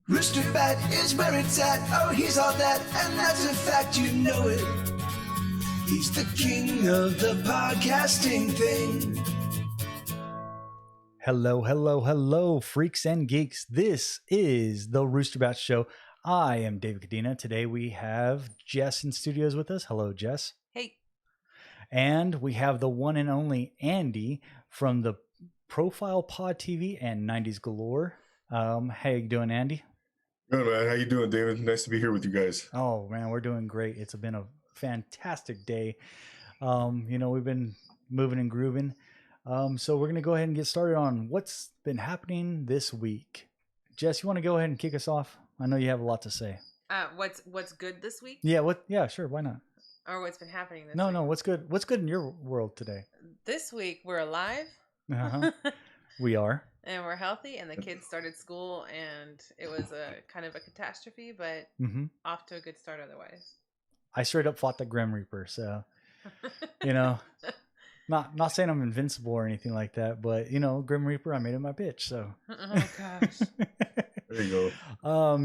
Roosterbat is where it's at. Oh, he's all that, and that's a fact, you know it. He's the king of the podcasting thing. Hello, freaks and geeks. This is the Roosterbat Show. I am David Cadena. Today we have Jess in studios with us. Hello, Jess. Hey. And we have the one and only Andy from the Profile Pod TV and 90s Galore. How you doing, Andy? Good, man. How you doing, David? Nice to be here with you guys. Oh, man, we're doing great. It's been a fantastic day. We've been moving and grooving. So we're going to go ahead and get started on what's been happening this week. Jess, you want to go ahead and kick us off? I know you have a lot to say. What's good this week? Yeah, sure. Why not? Or what's been happening this week? No, what's good? What's good in your world today? This week we're alive. Uh-huh. We are. And we're healthy, and the kids started school, and it was a kind of a catastrophe, but off to a good start otherwise. I straight up fought the Grim Reaper, so not saying I'm invincible or anything like that, but Grim Reaper, I made him my bitch. So. Oh gosh. There you go.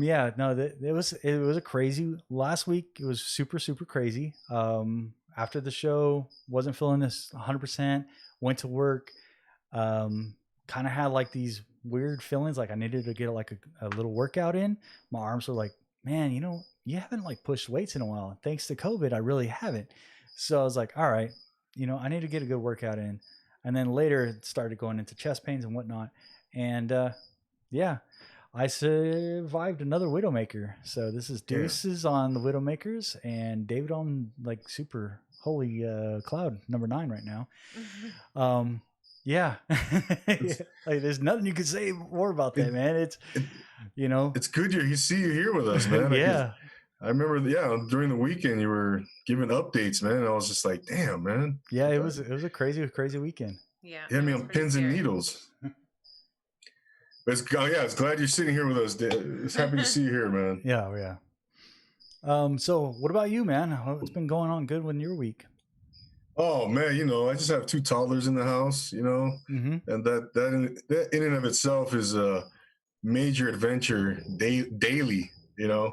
It was a crazy last week. It was super crazy. After the show, wasn't feeling this 100%. Went to work. Kind of had like these weird feelings, like I needed to get like a little workout in. My arms were like, man, you haven't like pushed weights in a while. Thanks to COVID, I really haven't. So I was like, all right, I need to get a good workout in. And then later it started going into chest pains and whatnot. And I survived another Widowmaker. So this is Deuces on the Widowmakers and David on like super holy cloud number 9 right now. Yeah. Like there's nothing you can say more about that, man. It's good you see you here with us, man. Yeah. I remember during the weekend you were giving updates, man. And I was just like, damn, man. Yeah, it was a crazy weekend. Yeah. You had me on pins and needles. But it's glad you're sitting here with us. It's happy to see you here, man. Yeah. So what about you, man? What's been going on good with your week? Oh man, I just have 2 toddlers in the house, and that in and of itself is a major adventure daily, Yeah.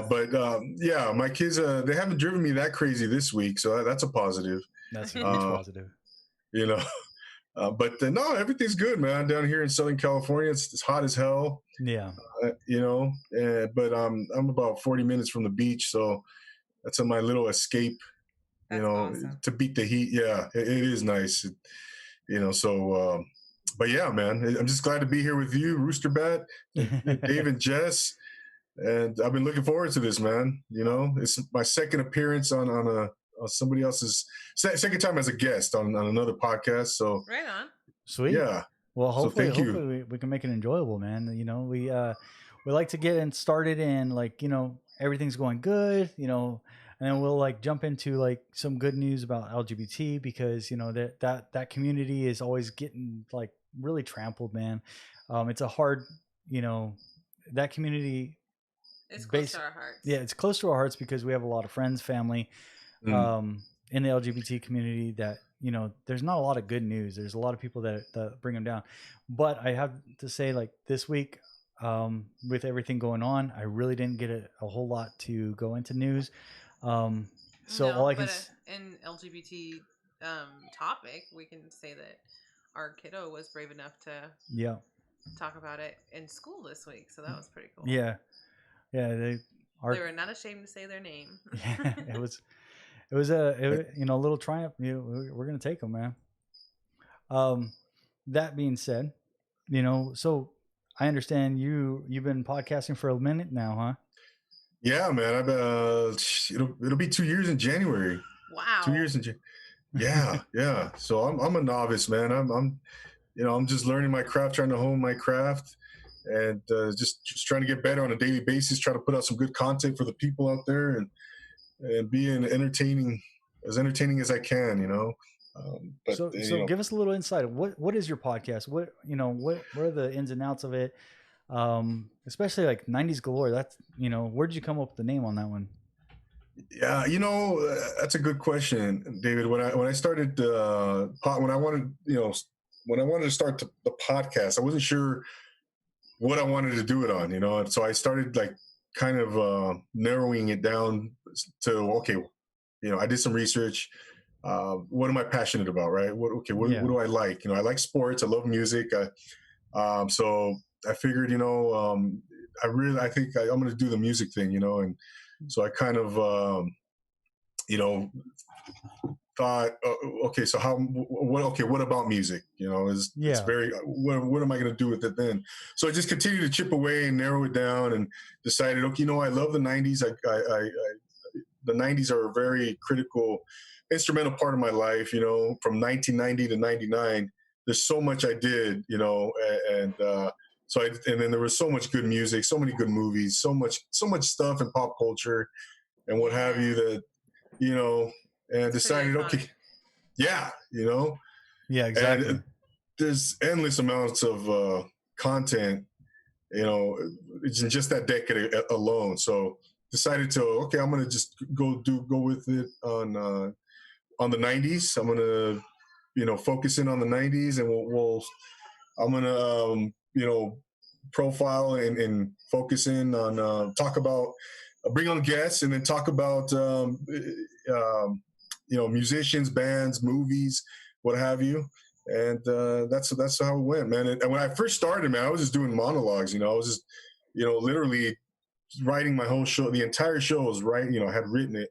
My kids they haven't driven me that crazy this week, so that's a positive. That's a huge positive. No, everything's good, man. Down here in Southern California, it's hot as hell. Yeah. But I'm about 40 minutes from the beach, so that's my little escape. That's awesome. To beat the heat. Yeah, it is nice. But yeah, man, I'm just glad to be here with you, Roosterbat, Dave and Jess. And I've been looking forward to this, man. It's my second appearance on somebody else's second time as a guest on another podcast. So right on. Sweet. Yeah. Well, hopefully we can make it enjoyable, man. We like to get it started and everything's going good, and then we'll like jump into like some good news about LGBT because that community is always getting like really trampled, man. It's a hard, that community. It's close to our hearts. Yeah, it's close to our hearts because we have a lot of friends, family, in the LGBT community that there's not a lot of good news. There's a lot of people that bring them down. But I have to say, like this week, with everything going on, I really didn't get a whole lot to go into news. In LGBT topic, we can say that our kiddo was brave enough to talk about it in school this week, so that was pretty cool. Yeah, they were not ashamed to say their name. Yeah, it was a little triumph. We're gonna take them, man. That being said, so I understand you've been podcasting for a minute now, huh? Yeah, man. It'll be 2 years in January. Wow. 2 years in January. Yeah. So I'm a novice, man. I'm just learning my craft, trying to hone my craft, and just trying to get better on a daily basis. Trying to put out some good content for the people out there, and being entertaining as I can. So give us a little insight. What is your podcast? What are the ins and outs of it? Especially like 90s Galore. That's where did you come up with the name on that one? Yeah, that's a good question, David. When I started when I wanted to start the podcast, I wasn't sure what I wanted to do it on, and so I started like kind of narrowing it down to, okay, I did some research. What am I passionate about, right? What do I like? I like sports. I love music. So I figured, I think I'm going to do the music thing, and so I kind of, thought, okay, so what about music? It's very, what am I going to do with it then? So I just continued to chip away and narrow it down and decided, okay, I love the 90s. The 90s are a very critical, instrumental part of my life, from 1990 to 99. There's so much I did, and then there was so much good music, so many good movies, so much stuff in pop culture and what have you that, and decided, okay, yeah, exactly. And there's endless amounts of content, it's in just that decade alone. So decided to, okay, I'm gonna just go with it on the 90s. I'm gonna focus in on the 90s, and I'm gonna profile and focus in on talk about, bring on guests, and then talk about musicians, bands, movies, what have you. And that's how it went, man. And when I first started, man, I was just doing monologues. I was just literally writing my whole show. The entire show was I had written it,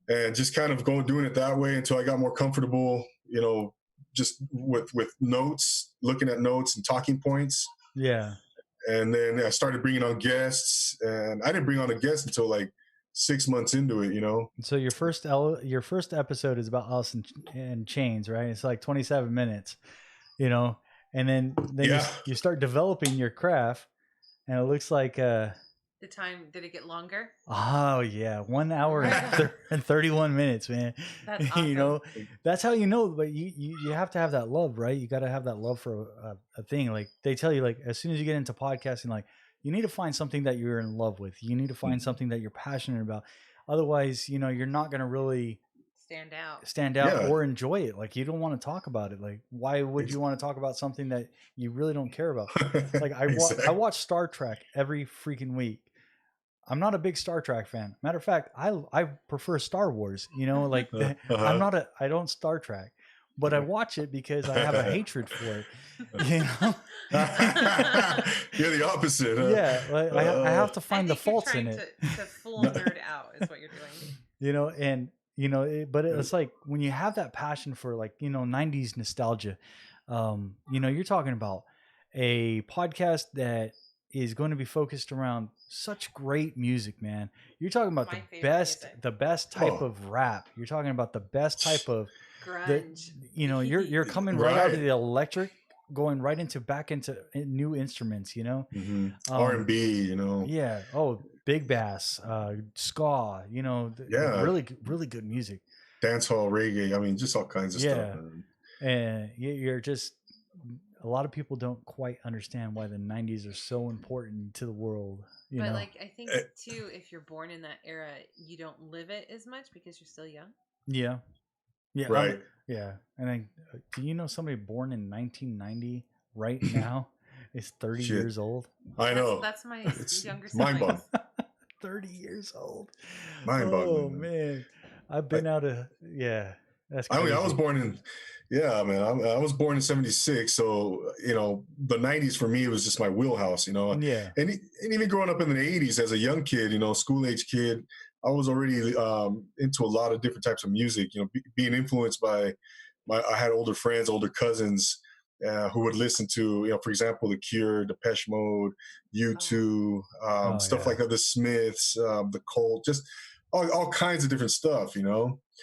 and just kind of doing it that way until I got more comfortable, just with notes, looking at notes and talking points. Yeah. And then I started bringing on guests, and I didn't bring on a guest until like 6 months into it, So your first episode is about Alice in Chains, right? It's like 27 minutes, and then you start developing your craft, and it looks like the time, did it get longer? Oh yeah, 1 hour and 31 minutes, man. That's awesome. That's how but you have to have that love, right? You got to have that love for a thing. Like they tell you, like as soon as you get into podcasting, like you need to find something that you're in love with. You need to find something that you're passionate about. Otherwise, you're not going to really stand out or enjoy it. Like you don't want to talk about it. Like why would you want to talk about something that you really don't care about? Like I watch Star Trek every freaking week. I'm not a big Star Trek fan. Matter of fact, I prefer Star Wars. Like I don't Star Trek, but I watch it because I have a hatred for it. You're the opposite. Huh? Yeah, like I have to find the faults in it. To full nerd out is what you're doing. But it's like when you have that passion for 90s nostalgia, you're talking about a podcast that is going to be focused around such great music, man. You're talking about the best type of rap. You're talking about the best type of grunge. You're coming right out of the electric, going right back into new instruments. Mm-hmm. R&B. Yeah. Oh, big bass, ska. Really, really good music. Dancehall, reggae. I mean, just all kinds of stuff. And you're just. A lot of people don't quite understand why the 90s are so important to the world. But I think too, if you're born in that era, you don't live it as much because you're still young. Yeah. Yeah. Right. And do you know somebody born in 1990 right now is 30 years old? I know. That's my younger mind-boggling. 30 years old. Mind-boggling. Oh man. I've been out of that's crazy. I was born in I was born in 76, so the 90s for me was just my wheelhouse, and even growing up in the 80s as a young kid, school age kid, I was already into a lot of different types of music, being influenced by I had older friends, older cousins who would listen to, for example, The Cure, Depeche Mode, U2, stuff like that, The Smiths, The Cult, just all kinds of different stuff,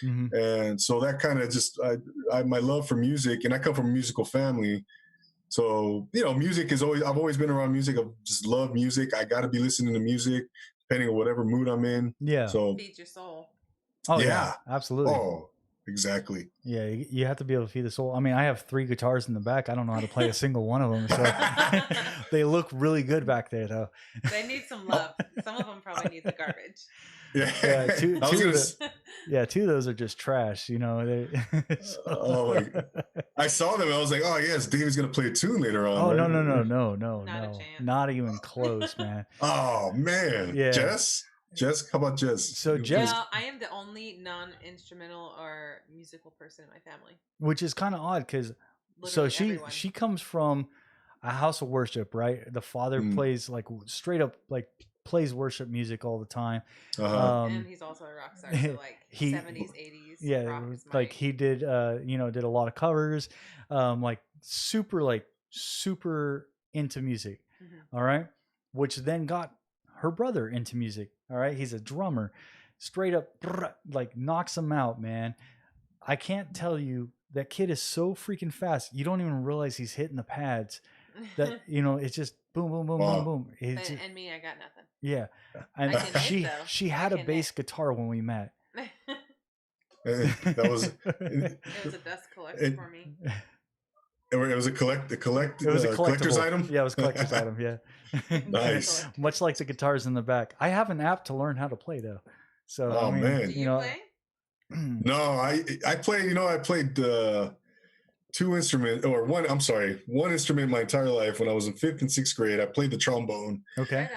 Mm-hmm. And so that kind of just, my love for music, and I come from a musical family. So, music is I've always been around music. I just love music. I got to be listening to music depending on whatever mood I'm in. Yeah. So feed your soul. Oh yeah, absolutely. Oh, exactly. Yeah. You have to be able to feed the soul. I mean, I have 3 guitars in the back. I don't know how to play a single one of them. So they look really good back there though. They need some love. Some of them probably need the garbage. Yeah, two I was two gonna. of the, yeah, two of those are just trash. You know. Oh my! I saw them. I was like, oh yes, David's gonna play a tune later on. Oh right? no, Not a chance. not even close, man. Oh man, Yeah. Jess, how about Jess? So Jess, Well, I am the only non-instrumental or musical person in my family. which is kind of odd because so she comes from a house of worship, right? The father plays like straight up like plays worship music all the time. And he's also a rock star, so like 70s, 80s. Yeah, rock is like he did, did a lot of covers, like super into music. Mm-hmm. All right, which then got her brother into music. All right, he's a drummer, straight up like knocks him out, man. I can't tell you, that kid is so freaking fast. You don't even realize he's hitting the pads. That it's just boom, boom, boom, boom, boom. And me, I got nothing. Yeah, and she had a bass guitar when we met. That was it was a dust collector for me. It was a collector's item. Yeah, it was a collector's item. Yeah, nice. Much like the guitars in the back. I have an app to learn how to play though. So man, do you play? No, I played. I played one instrument my entire life. When I was in 5th and 6th grade, I played the trombone. Okay.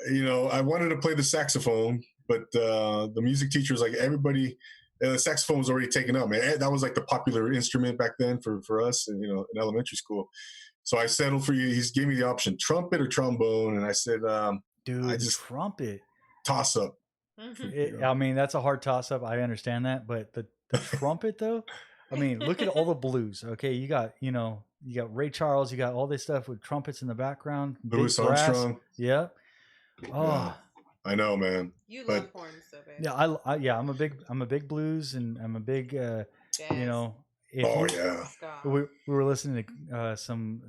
I wanted to play the saxophone, but the music teacher was like, everybody, the saxophone was already taken up, man. That was like the popular instrument back then for us, and in elementary school. So I settled for you. He gave me the option, trumpet or trombone, and I said, dude, I just trumpet. Toss up. I mean, that's a hard toss up. I understand that, but the trumpet though. I mean, look at all the blues. Okay, you got Ray Charles, you got all this stuff with trumpets in the background. Louis Armstrong. Yeah. Oh, yeah. I know, man. You love horns so bad. Yeah, I'm a big blues, and I'm a big jazz. We were listening to some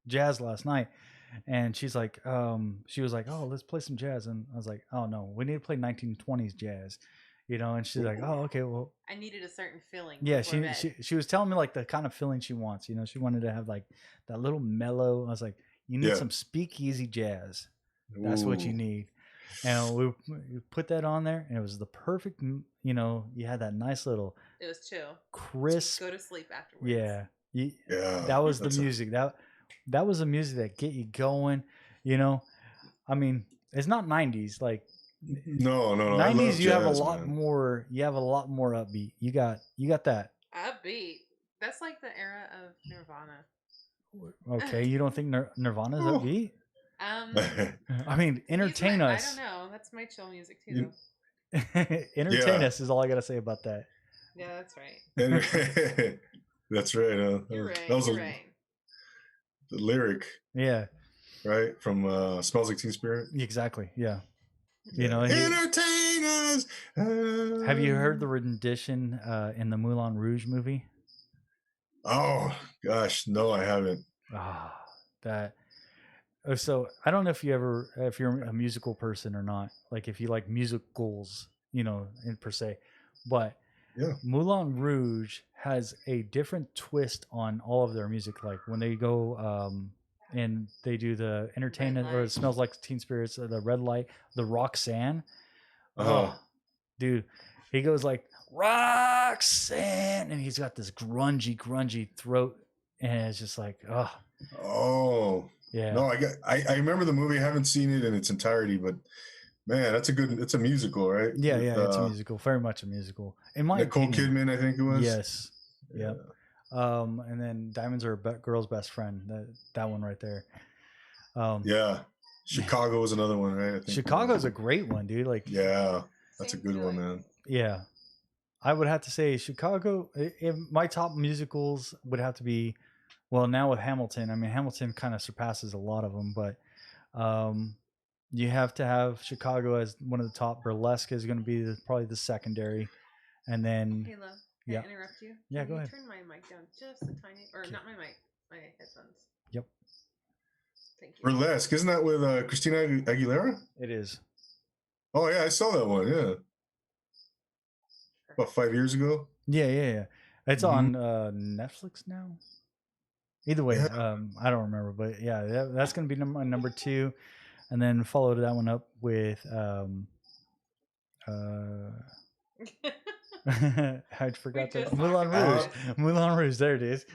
jazz last night, and she was like, oh, let's play some jazz, and I was like, oh no, we need to play 1920s jazz. And she's like, oh, okay, well. I needed a certain feeling. Yeah, she was telling me like the kind of feeling she wants. She wanted to have like that little mellow. I was like, you need some speakeasy jazz. That's what you need. And we put that on there, and it was the perfect. You had that nice little. It was chill. Crisp. Go to sleep afterwards. Yeah. Yeah. That was the music. That was the music that get you going. I mean, it's not 90s like. No. 90s, you have a lot more. You have a lot more upbeat. You got that upbeat. That's like the era of Nirvana. Okay, you don't think Nirvana's upbeat? I mean, entertain us. I don't know. That's my chill music too. Entertain us is all I gotta say about that. Yeah, that's right. That's right. You're right. That was right. The lyric. Yeah. Right from "Smells Like Teen Spirit." Exactly. Yeah. Entertain us. Have you heard the rendition in the Moulin Rouge movie? Oh gosh, no, I haven't. So I don't know if you're a musical person or not, like if you like musicals, in per se, but yeah, Moulin Rouge has a different twist on all of their music. Like when they go and they do the entertainment, or it Smells Like Teen Spirits, the Red Light, the Roxanne. Oh, dude, he goes like Roxanne, and he's got this grungy throat, and it's just like, oh, yeah. No, I remember the movie. I haven't seen it in its entirety, but man, it's a musical, right? Yeah, it's a musical, very much a musical. In my Nicole opinion, Kidman, I think it was. Yes. Yeah. And then Diamonds Are a Girl's Best Friend. That one right there. Yeah. Chicago is another one, right? I think Chicago's a great one, dude. Like, yeah, that's a good one, man. Yeah. I would have to say Chicago. My top musicals would have to be, well, now with Hamilton. I mean, Hamilton kind of surpasses a lot of them, but you have to have Chicago as one of the top. Burlesque is going to be probably the secondary, and then. Hey, love. Can I interrupt you? Yeah, go ahead. Turn my mic down just a tiny, or not my mic, my headphones. Yep. Thank you. Burlesque, isn't that with Christina Aguilera? It is. Oh yeah, I saw that one. Yeah. About 5 years ago. Yeah. It's on Netflix now. Either way, I don't remember, but yeah, that's going to be number 2, and then follow that one up with I forgot that. Moulin Rouge. Moulin Rouge. There it is.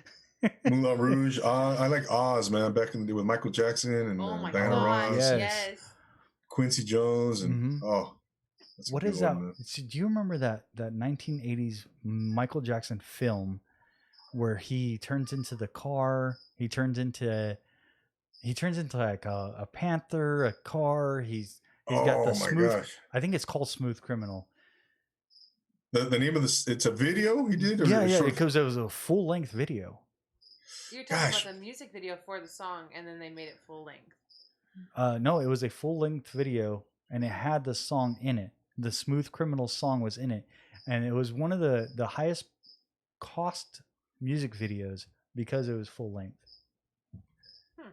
Moulin Rouge. I like Oz, man. Back in the day with Michael Jackson and Diana Ross, yes. Quincy Jones, and what is that? Do you remember that 1980s Michael Jackson film where he turns into the car? He turns into like a panther, a car. He's got the smooth. Gosh. I think it's called Smooth Criminal. The name of this? It's a video he did. Or yeah, because it was a full length video. You're talking about the music video for the song, and then they made it full length. No, it was a full length video, and it had the song in it. The Smooth Criminal song was in it, and it was one of the highest cost music videos because it was full length.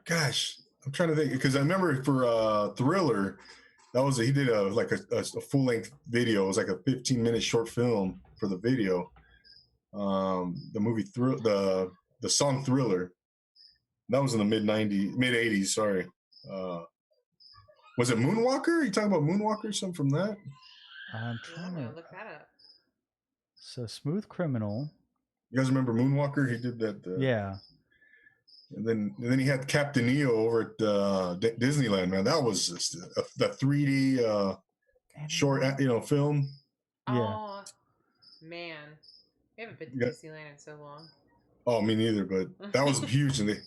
Gosh, I'm trying to think because I remember for Thriller, he did a full length video. It was like a 15-minute short film for the video. The movie the song Thriller. That was in the mid 80s. Sorry. Was it Moonwalker? Are you talking about Moonwalker or something from that? I'm trying to look that up. So Smooth Criminal. You guys remember Moonwalker? He did that. Yeah. And then he had Captain EO over at Disneyland. Man, that was just the 3D short, film. Yeah. Oh man, I haven't been to Disneyland in so long. Oh, me neither. But that was huge in the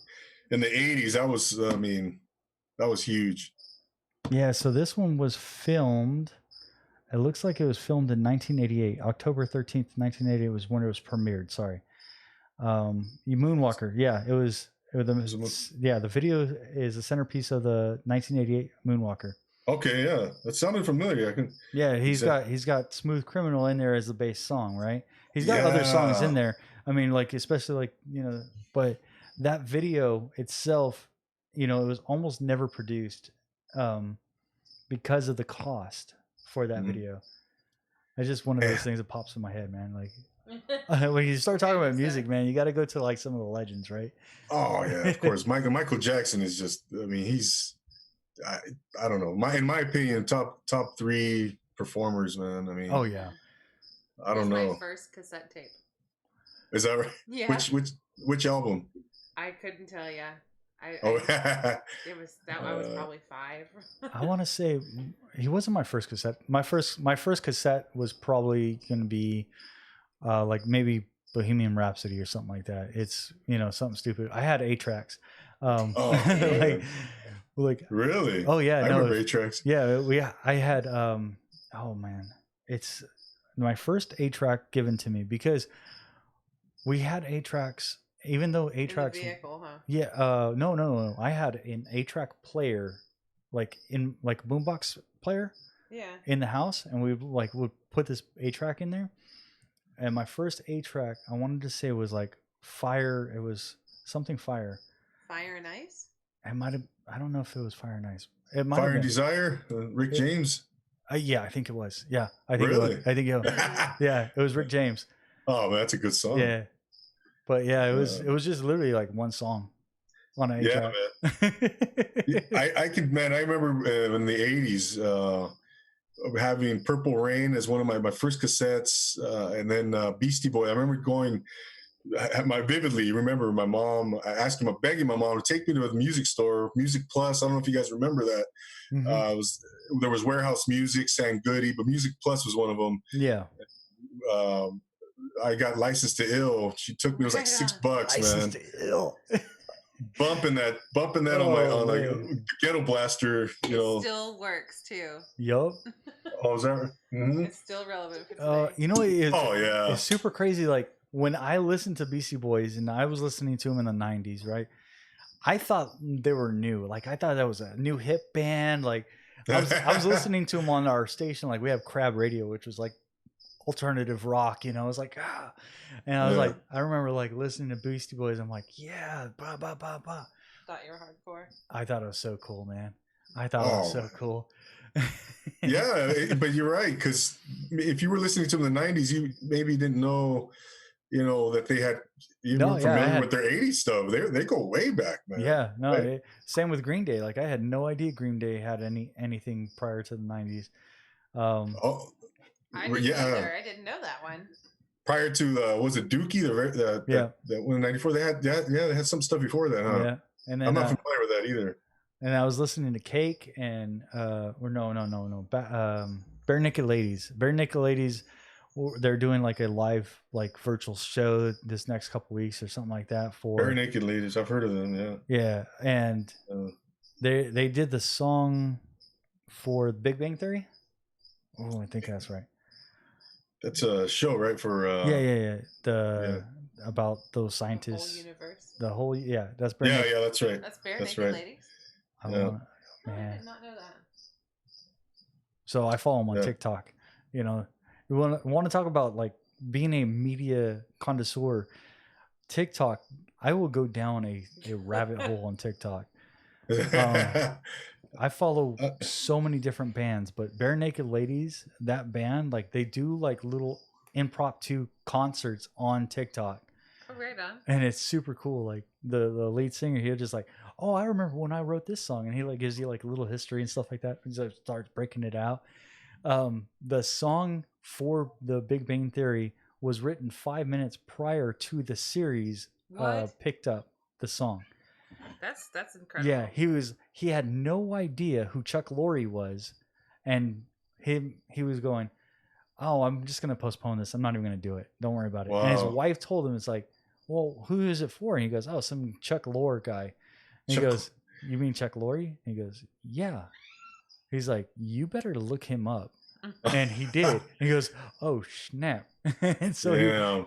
80s. That was, that was huge. Yeah. So this one was filmed. It looks like it was filmed in 1988. October 13th, 1988 was when it was premiered. Sorry. Moonwalker. Yeah, it was. The video is the centerpiece of the 1988 Moonwalker. Okay, yeah, that sounded familiar. He's got Smooth Criminal in there as the base song, right? He's got other songs in there. I mean, especially but that video itself, it was almost never produced, because of the cost for that video. It's just one of those things that pops in my head, man. When you start talking about music, man, you got to go to some of the legends, right? Oh yeah, of course. Michael Jackson is just. He's. I don't know. In my opinion, top 3 performers, man. Oh yeah. I don't know. My first cassette tape. Is that right? Yeah. Which album? I couldn't tell you. I was probably 5. I want to say he wasn't my first cassette. My first cassette was probably going to be maybe Bohemian Rhapsody or something like that. It's something stupid. I had 8 tracks. Really? Oh yeah, I remember 8 tracks. Yeah, I had it's my first 8 track given to me because we had 8 tracks. Even though 8 tracks, vehicle, huh? Yeah, no. I had an 8 track player, boombox player. Yeah. In the house, and we would put this 8 track in there. And my first 8 track, I wanted to say was Fire. It was something Fire. Fire and Ice. I might have. I don't know if it was Fire and Ice. It might Fire and Desire. Rick James. Yeah, I think it was. Yeah, I think really? It was. I think it was. Yeah, it was Rick James. Oh, man, that's a good song. Yeah, but yeah, it was just literally one song on an 8 track. Man. I remember in the 80s. Having Purple Rain as one of my first cassettes, and then Beastie Boy. I remember vividly remember my mom begging my mom to take me to the music store, Music Plus. I don't know if you guys remember that. Mm-hmm. There was Warehouse Music, Sam Goody, but Music Plus was one of them. Yeah. I got Licensed to Ill. She took me. It was like $6, Licensed man. to Ill. bumping that on the Ghetto Blaster, It still works too. Yup. Oh, is that right? Mm-hmm. It's still relevant. It's super crazy. When I listened to Beastie Boys and I was listening to them in the 90s, right? I thought they were new. I thought that was a new hip band. I was listening to them on our station. We have Crab Radio, which was alternative rock, I was and I was I remember listening to Beastie Boys. I'm yeah, blah blah blah blah. Thought you were hardcore. I thought it was so cool, man. I thought it was so cool. Yeah, but you're right, because if you were listening to them in the 90s, you maybe didn't know, that they had familiar with their 80s stuff. They go way back, man. Yeah, no, right? Same with Green Day. I had no idea Green Day had anything prior to the 90s. I didn't either. I didn't know that one. Prior to was it Dookie? The one in '94. They had some stuff before that. Huh? Yeah, and then I'm not familiar with that either. And I was listening to Cake and Bare Naked Ladies. Bare Naked Ladies, they're doing like a live like virtual show this next couple weeks or something like that for Bare Naked Ladies. I've heard of them. Yeah. Yeah, and they did the song for Big Bang Theory. Oh, I think that's right. That's a show, right? For about those scientists. The whole universe. The whole that's Bare Naked. Yeah, that's right. That's Bare Naked Ladies. I did not know that. So I follow him on TikTok. You know, we want to talk about like being a media connoisseur. TikTok, I will go down a rabbit hole on TikTok. I follow so many different bands, but Bare Naked Ladies, that band, like they do like little impromptu concerts on TikTok. Oh, right on. And it's super cool. Like the lead singer, he'll just like, oh, I remember when I wrote this song, and he like gives you like a little history and stuff like that. He just starts breaking it out. The song for the Big Bang Theory was written 5 minutes prior to the series picked up the song. That's incredible. Yeah, he had no idea who Chuck Lorre was, and he was going, oh, I'm just gonna postpone this. I'm not even gonna do it. Don't worry about it. Wow. And his wife told him, it's like, well, who is it for? And he goes, oh, some Chuck Lorre guy. And he goes, you mean Chuck Lorre? And he goes, yeah. He's like, you better look him up. And he did. And he goes, oh snap. And so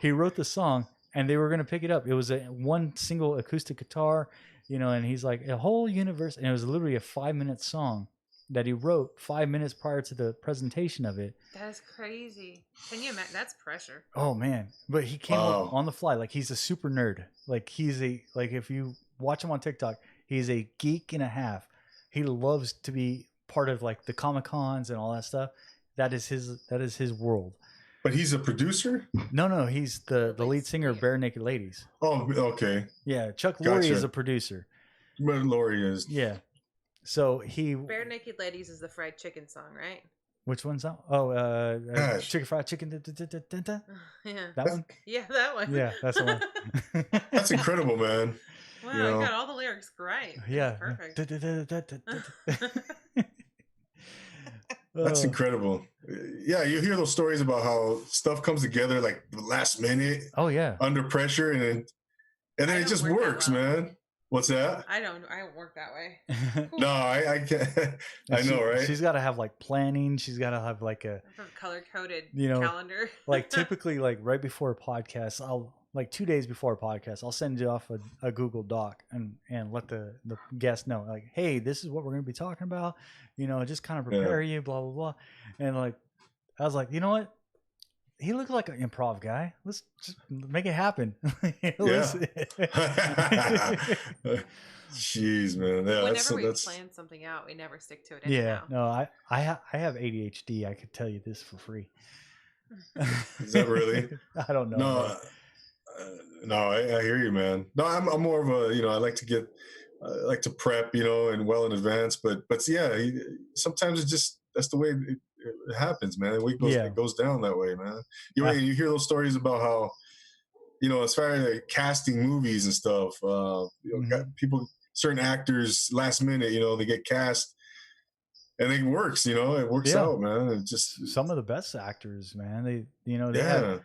he wrote the song, and they were gonna pick it up. It was one single acoustic guitar, you know, and he's like, a whole universe, and it was literally a 5-minute song that he wrote 5 minutes prior to the presentation of it. That is crazy. Can you imagine? That's pressure. Oh man. But he came up on the fly. Like he's a super nerd. Like if you watch him on TikTok, he's a geek and a half. He loves to be part of like the Comic-Cons and all that stuff. That is his world. But he's a producer? No, he's the lead singer of Bare Naked Ladies. Oh, okay. Yeah, Chuck Lorre is a producer. But Lorre is. Yeah. So Bare Naked Ladies is the fried chicken song, right? Which one's that? Oh, chicken fried chicken. Yeah. That one? Yeah, that one. Yeah, that's the one. That's incredible, man. Wow, you got all the lyrics right. Yeah. Perfect. That's incredible. Yeah, you hear those stories about how stuff comes together like the last minute. Oh yeah. Under pressure, and then it just works, man. What's that? I don't work that way. No, I can't. I know, right? She's got to have like planning. She's got to have like a color coded calendar. Like typically, like right before a podcast, I'll like 2 days before a podcast, I'll send you off a Google Doc and let the guest know, like, hey, this is what we're going to be talking about. You know, just kind of prepare you, blah blah blah. And like, I was like, you know what? He looked like an improv guy. Let's just make it happen. Jeez, man. Yeah, whenever we plan something out, we never stick to it anyhow. Yeah, no, I have ADHD. I could tell you this for free. Is that really? I don't know. No, I hear you, man. No, I'm more of a, I like to prep, and well in advance. But yeah, sometimes it's just, that's the way it happens, man. It goes down that way, man. You hear those stories about how, as far as like casting movies and stuff, people, certain actors, last minute, they get cast, and it works. It works out, man. It just some of the best actors, man. They have,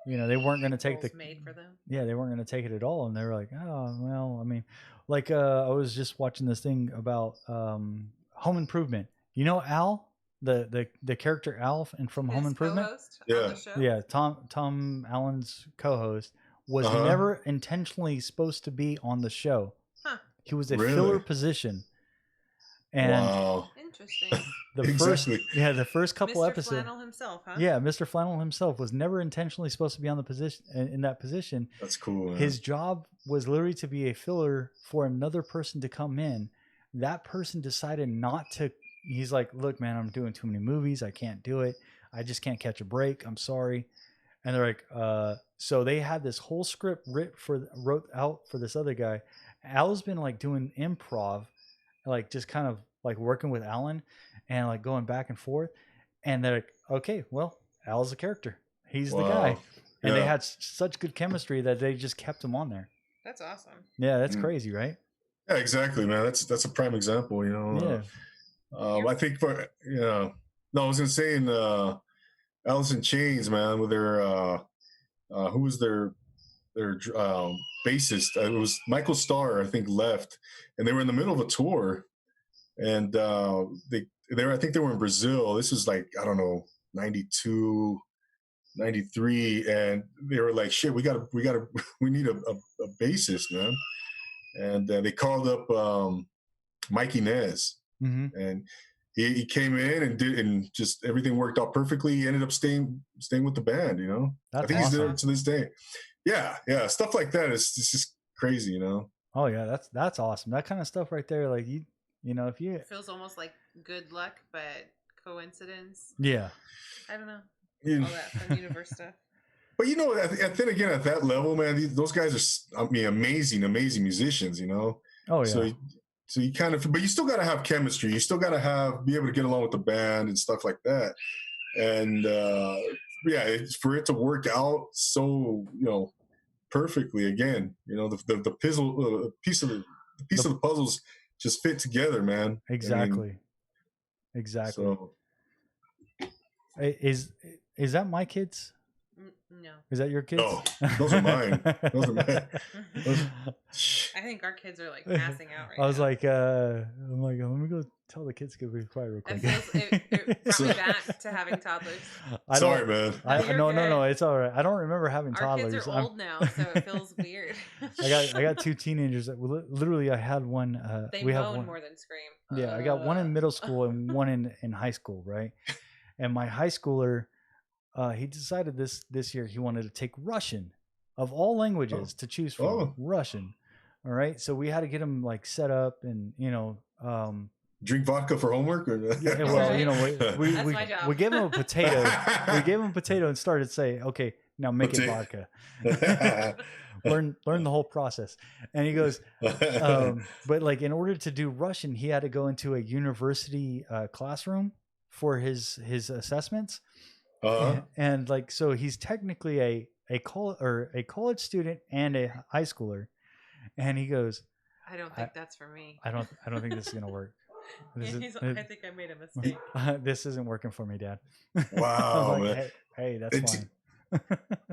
they weren't going to take the made for them. Yeah, they weren't going to take it at all, and they were like, oh well. I mean, like I was just watching this thing about Home Improvement. Al. The character Al from Home Improvement, yeah, Tom Allen's co-host was never intentionally supposed to be on the show. Huh. He was a filler position, and interesting. The first couple Mr. episodes. Flannel himself, huh? Yeah, Mr. Flannel himself was never intentionally supposed to be on the position in that position. That's cool. Man. His job was literally to be a filler for another person to come in. That person decided not to. He's like, look, man, I'm doing too many movies. I can't do it. I just can't catch a break. I'm sorry. And they're like, so they had this whole script wrote out for this other guy. Al's been like doing improv, like just kind of like working with Alan and like going back and forth. And they're like, okay, well, Al's the character. He's the guy. And Yeah. they had such good chemistry that they just kept him on there. That's awesome. Yeah, that's crazy, right? Yeah, exactly, man. That's a prime example, you know. Yeah. I think for no, I was gonna say in Alice in Chains, man, with their who was their bassist? It was Michael Starr, I think, left, and they were in the middle of a tour, and I think they were in Brazil. This was like, I don't know, 92, 93, and they were like, shit, we need a bassist, man. And they called up Mikey Nez, and he came in and just everything worked out perfectly. He ended up staying with the band, you know. That's I think awesome. he's there to this day. Yeah, stuff like that is just crazy, you know. Oh yeah, that's awesome. That kind of stuff right there, like you know, if you, it feels almost like good luck, but coincidence. Yeah. I don't know. All that from universe stuff. But you know, then again, at that level, man, those guys are, I mean, amazing musicians, you know. Oh yeah. So you kind of, but you still got to have chemistry. You still got to be able to get along with the band and stuff like that. And yeah, for it to work out so, you know, perfectly again, you know, the piece of the puzzles just fit together, man. Exactly. I mean, exactly. So. Is that my kids? No. Is that your kids? No, those are mine. Those are mine. I think our kids are like passing out right now. I was like, I'm like, let me go tell the kids to be quiet real quick. It brought me back to having toddlers. Sorry, man. No, it's all right. I don't remember having our toddlers. Kids are old now, so it feels weird. I got two teenagers that literally I had one. They we moan have one, more than scream. Yeah, I got one in middle school and one in high school, right? And my high schooler, he decided this year he wanted to take Russian, of all languages to choose from. Russian. All right, so we had to get him like set up and, you know, drink vodka for homework, or yeah, well, you know, we gave him a potato. We gave him a potato and started to say, okay, now make it vodka. learn the whole process. And he goes, but like in order to do Russian, he had to go into a university classroom for his assessments. And like, so he's technically a college student and a high schooler. And he goes, I don't think that's for me. I don't think this is gonna work. I think I made a mistake. This isn't working for me, Dad. Wow, like, man. Hey, that's fine.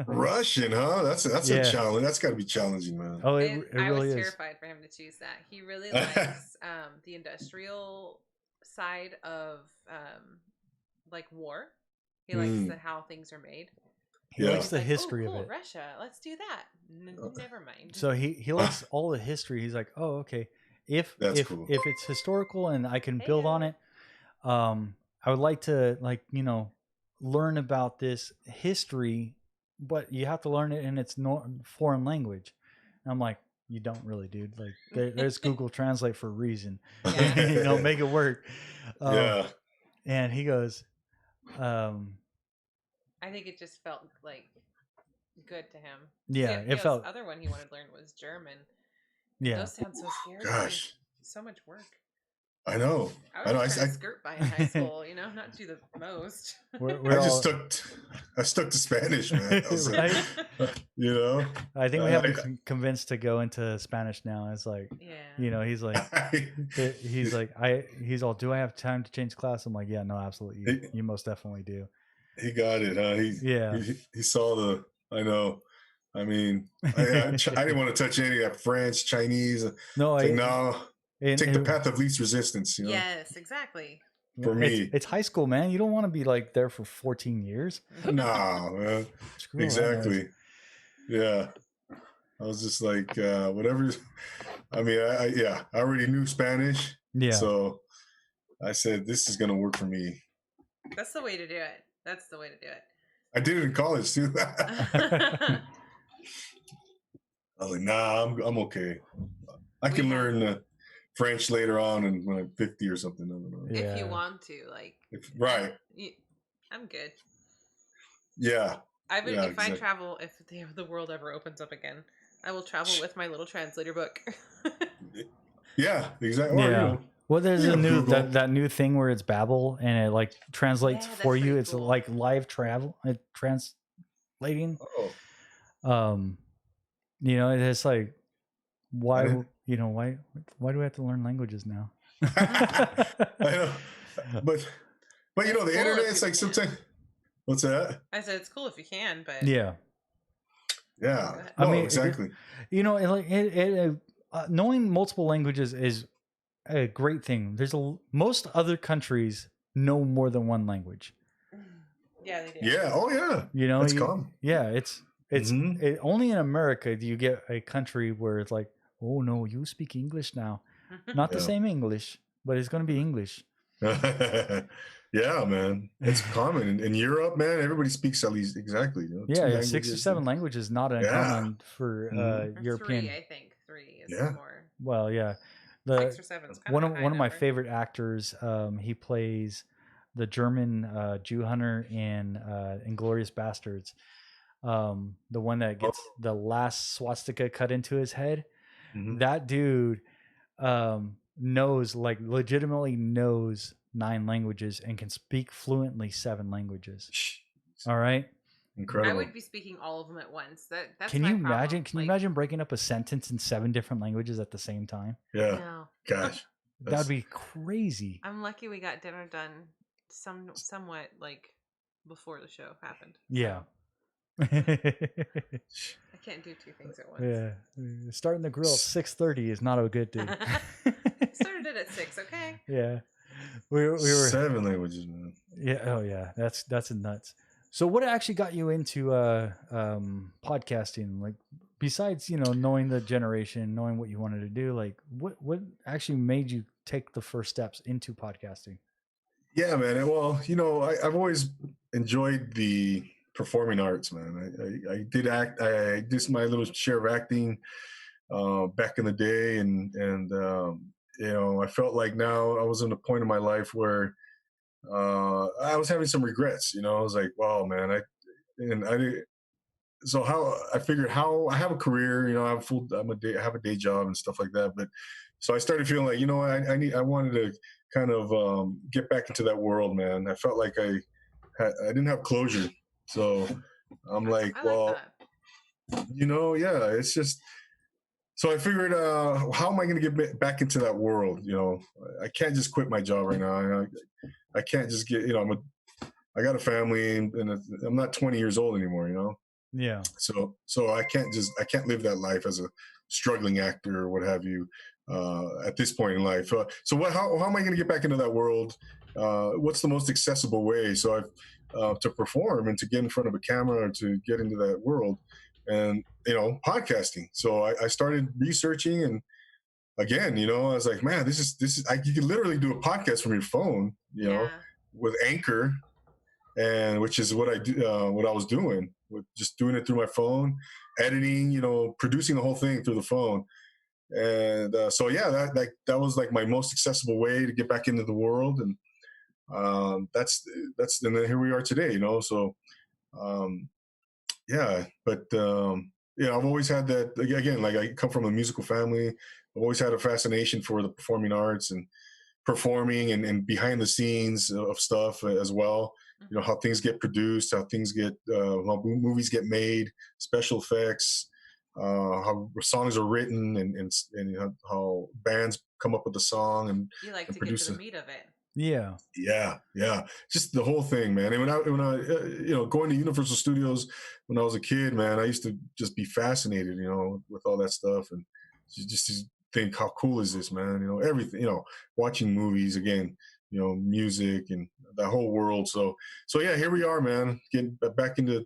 Russian, huh? That's a challenge. That's got to be challenging, man. Oh, it really I was is. terrified for him to choose that. He really likes the industrial side of like war. He likes how things are made. He likes the history of it. Russia, let's do that. Never mind. So he likes all the history. He's like, oh, okay. If it's historical and I can build on it, I would like to, like, you know, learn about this history, but you have to learn it in its foreign language. And I'm like, you don't really, dude. Like, there's Google Translate for a reason. Yeah. You know, make it work. Yeah. And he goes, I think it just felt like good to him. Yeah, it felt. The other one he wanted to learn was German. Yeah, those sound so scary. Gosh, so much work. I know. I was trying to skirt by in high school, you know, not do the most. I stuck to Spanish, man. Right? You know, I think we have him convinced to go into Spanish now. It's like, yeah, you know, he's like, he's all, do I have time to change class? I'm like, yeah, no, absolutely, you most definitely do. He got it, huh? He saw I know. I mean, I didn't want to touch any of that French, Chinese. No, take the path of least resistance. You know? Yes, exactly. For me, it's high school, man. You don't want to be like there for 14 years. Nah, man. Exactly. Yeah. I was just like, whatever. I mean, I already knew Spanish. Yeah. So I said, this is going to work for me. That's the way to do it. That's the way to do it. I did it in college too. I was like, nah, I'm okay. I can learn French later on and when I'm 50 or something. I don't know. If you want to, like. Right. I'm good. Yeah. If I travel, if the world ever opens up again, I will travel with my little translator book. Yeah, exactly. Or, Well, there's Yeah, a new Google. that new thing where it's Babbel and it like translates Yeah, that's for you. pretty It's cool. like live travel translating. Oh, It's like I why didn't. why do we have to learn languages now? I know, but the It's cool internet. if It's you like can. sometimes. What's that? I said it's cool if you can, but Yeah, Yeah. Go ahead. I No, mean, exactly. knowing multiple languages is a great thing. Most other countries know more than one language. yeah, they do. Yeah. Oh, yeah. You know, That's common. yeah, it's Mhm. only in America do you get a country where it's like, oh no, you speak English now, not the Yeah. same English, but it's going to be English. Yeah, man. It's common in Europe, man. Everybody speaks at least exactly, two Yeah, 6 or languages. 7 languages not uncommon for Mhm. Or European. 3, I think 3 is Yeah. more. Well, yeah, 6 or 7 is kind one of of a high one of my number. favorite actors. He plays the German Jew hunter in Inglorious Bastards. The one that gets the last swastika cut into his head. Mhm. That dude legitimately knows 9 languages and can speak fluently 7 languages. All right. I Incredible. would be speaking all of them at once. That's Can my you problem. imagine? Can you imagine breaking up a sentence in 7 different languages at the same time? Yeah. No. Gosh. That'd be crazy. I'm lucky we got dinner done somewhat like before the show happened. Yeah. So I can't do 2 things at once. Yeah. Starting the grill at 6:30 is not a good day. Started it at 6, okay? Yeah. We were 7 languages, man. Yeah, oh yeah. That's nuts. So what actually got you into podcasting? Like besides, knowing the generation, knowing what you wanted to do, like what actually made you take the first steps into podcasting? Yeah, man. Well, I've always enjoyed the performing arts, man. I did act. I did my little share of acting back in the day, and I felt like now I was in a point in my life where I was having some regrets. I was like, wow, man. So how I figured how I have a career, I have a day job and stuff like that. But so I started feeling like, I wanted to kind of get back into that world, man. I felt like I didn't have closure. So I'm like, I well, that. Yeah, it's just, so I figured, how am I going to get back into that world? I can't just quit my job right now. I can't just get, I got a family and I'm not 20 years old anymore, Yeah. So I can't live that life as a struggling actor or what have you at this point in life. How am I going to get back into that world? What's the most accessible way? So to perform and to get in front of a camera or to get into that world, and podcasting. So I started researching, and again, I was like, man, this is you can literally do a podcast from your phone, with Anchor. And which is what I do, what I was doing, with just doing it through my phone, editing, producing the whole thing through the phone. And so yeah, that was like my most accessible way to get back into the world, and that's and then here we are today, So yeah, but I've always had that, again, like I come from a musical family. I've always had a fascination for the performing arts and performing and behind the scenes of stuff as well. How things get produced, how things get, how movies get made, special effects, how songs are written, and how bands come up with the song and You like to produce get to it. the meat of it. Yeah. Yeah. Just the whole thing, man. And when I going to Universal Studios when I was a kid, man, I used to just be fascinated, with all that stuff, and just think, how cool is this, man? Everything, watching movies again, music and that whole world. So yeah, here we are, man, getting back into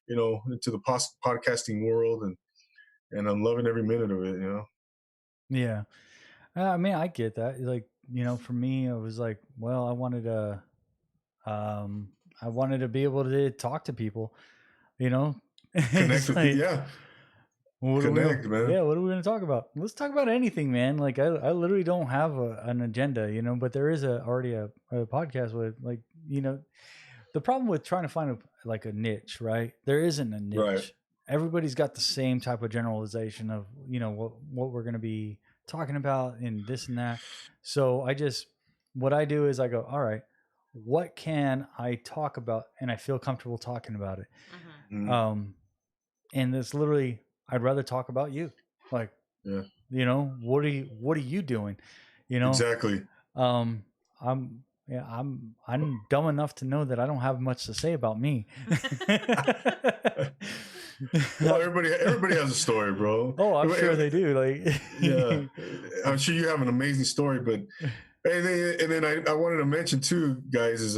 into the podcasting world, and I'm loving every minute of it, Yeah. I mean, I get that. Like, for me, it was like, well, I wanted to be able to talk to people, Connect with like, yeah. what Connect, man. Yeah, what are we going to talk about? Let's talk about anything, man. Like, I literally don't have an agenda, but there is already a podcast with, like, the problem with trying to find a niche, right? There isn't a niche. Right. Everybody's got the same type of generalization of, what we're going to be talking about and this and that. So what I do is I go, all right, what can I talk about? And I feel comfortable talking about it. Mhm. And it's literally, I'd rather talk about you. Like, Yeah. what are you doing? Exactly. I'm dumb enough to know that I don't have much to say about me. Well, everybody has a story, bro. Oh, I'm sure they do. Like, Yeah, I'm sure you have an amazing story, but and then I wanted to mention too, guys, is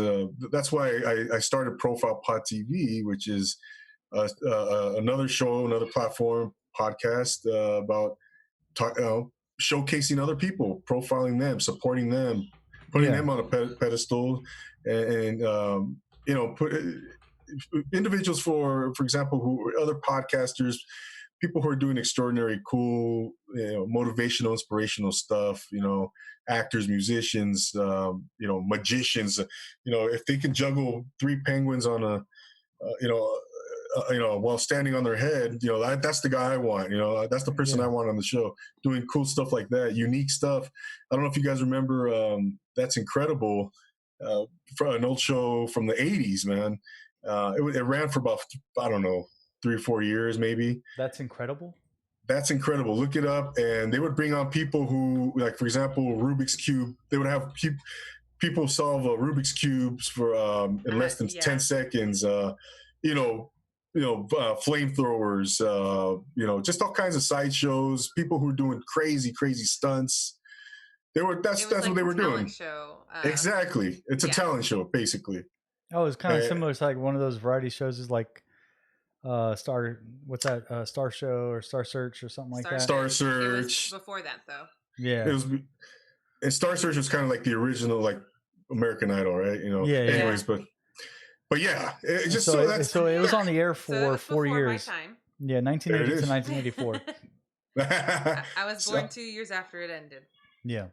that's why I started Profile Pod TV, which is another show, another platform podcast about showcasing other people, profiling them, supporting them, putting them on a pedestal, and put individuals for example, who other podcasters, people who are doing extraordinary, cool, motivational, inspirational stuff. Actors, musicians, magicians. If they can juggle 3 penguins on a, while standing on their head, that's the guy I want. That's the person I want on the show, doing cool stuff like that, unique stuff. I don't know if you guys remember, That's Incredible, for an old show from the '80s, man. It ran for about, I don't know, 3 or 4 years, maybe. That's Incredible. That's Incredible. Look it up. And they would bring on people who, like, for example, Rubik's Cube. They would have people solve Rubik's cubes for in less than 10 seconds. Flamethrowers. Just all kinds of sideshows. People who are doing crazy stunts. That's what they were doing. Show. Exactly. It's a talent show, basically. Oh, it's kind of similar to like one of those variety shows, is like Star Show or Star Search or something like that. Star Search. Before that, though. Yeah. And Star Search was kind of like the original, like, American Idol, right? Anyways, but yeah, it just so it was on the air for 4 years. My time. Yeah, 1980 to 1984. I was born 2 years after it ended. Yeah.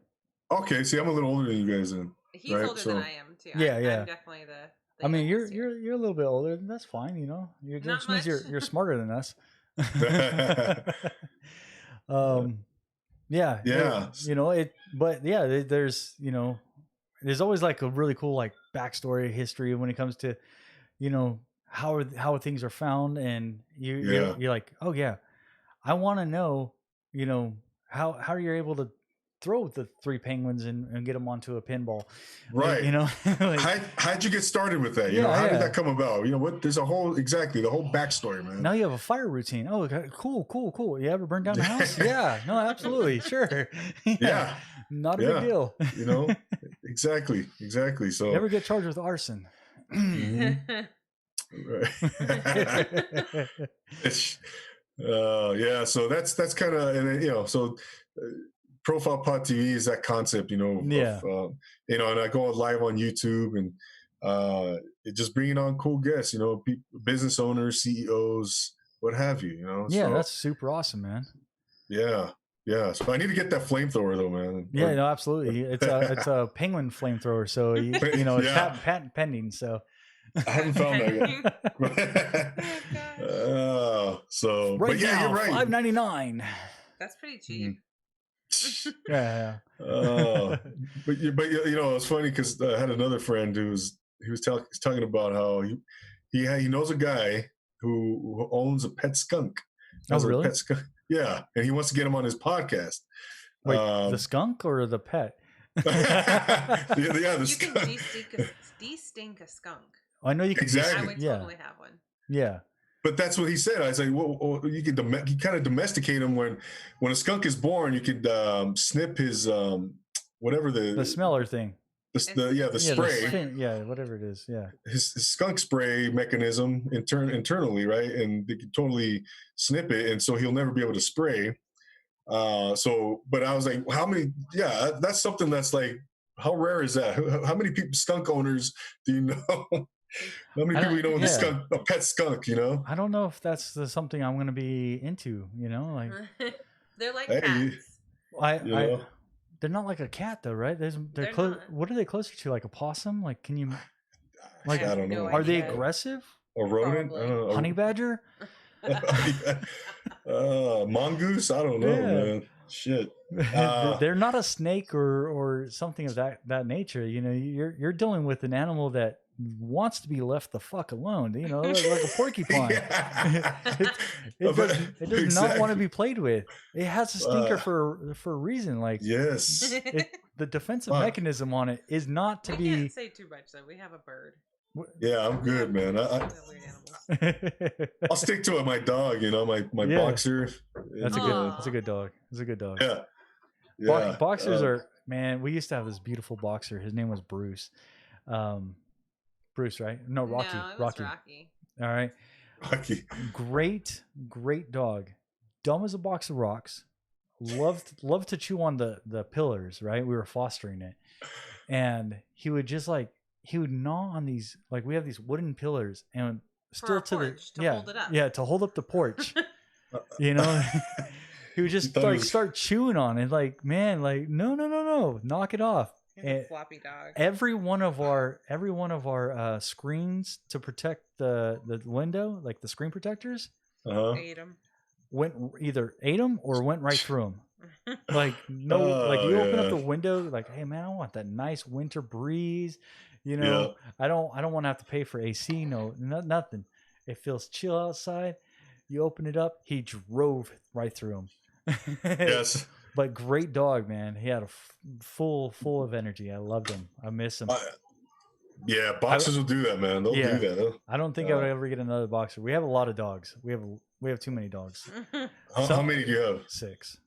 Okay, see, I'm a little older than you guys then. He's older than I am too. Yeah, I'm definitely the I mean, you're a little bit older. That's fine, It just means you're smarter than us. Yeah. There's always like a really cool like backstory history when it comes to, how things are found, and you're like, oh yeah, I want to know, how you're able to throw the 3 penguins and get them onto a pinball, right? Like, how'd you get started with that? How did that come about? There's the whole backstory, man. Now you have a fire routine. Oh, okay, cool. You ever burn down the house? Yeah, no, absolutely, sure. Yeah, not a big deal. Exactly. So never get charged with arson. Mm-hmm. Right. So that's kind of, and Profile Pod TV is that concept, and I go live on YouTube, and it just bringing on cool guests, business owners, CEOs, what have you, that's super awesome, man. Yeah. So I need to get that flamethrower though, man. Yeah, no, absolutely. It's a penguin flamethrower, so it's patent pending. So I haven't found that yet. But yeah, you're right. $5.99. That's pretty cheap. Yeah. But it's funny because I had another friend who was talking about how he knows a guy who owns a pet skunk. Oh, really? Pet skunk. Yeah, and he wants to get him on his podcast. Wait, the skunk or the pet? The skunk. You can de-stink a skunk. I know you can. Exactly. I would totally have one. Yeah. But that's what he said. I was like, well, you could kind of domesticate him when a skunk is born. You could snip his whatever the smeller thing. The spray. Whatever it is. Yeah. His skunk spray mechanism internally, right? And they could totally snip it, and so he'll never be able to spray. But I was like, how many? Yeah, that's something that's like, how rare is that? How many skunk owners do you know? How many people own a pet skunk? I don't know if that's something I'm going to be into. Like they're like cats. They're not like a cat though, right? They're close. What are they closer to? Like a possum? Like, can you? Like, I don't know. Are they aggressive? A rodent? I don't know. Honey badger? Mongoose? I don't know, man. Shit. They're not a snake or something of that nature. You know, you're dealing with an animal that wants to be left the fuck alone. You know, like a porcupine. Yeah. It does not want to be played with. It has a stinker for a reason. Like Yes. the defensive Fuck. mechanism on it is not to We be. can't say too much though. We have a bird. Yeah, I'm good, man. We have weird animals. I'll stick to it. My dog, you know, my Yeah. boxer. That's a Aw. good. That's a good dog. That's a good dog. Yeah. Yeah. Boxers are, man. We used to have this beautiful boxer. His name was Bruce. Bruce, right? No, Rocky. No, it was Rocky. All right. Rocky. Great dog. Dumb as a box of rocks. Loved to chew on the pillars. Right. We were fostering it, and he would just he would gnaw on these. Like we have these wooden pillars, and still to hold it up. Yeah, to hold up the porch. You know. He would just start chewing on it, like, man, like no, knock it off. He's a floppy dog. Every one of our screens to protect the window, like the screen protectors, Ate him. either ate them or went right through them. Like you open up the window, like, hey man, I want that nice winter breeze. You know, I don't want to have to pay for AC. Nothing. It feels chill outside. You open it up, he drove right through him. Yes. But great dog, man. He had a full of energy. I loved him. I miss him. Yeah, boxers will do that, man. They'll do that. Huh? I don't think I would ever get another boxer. We have a lot of dogs. We have too many dogs. How many do you have? 6.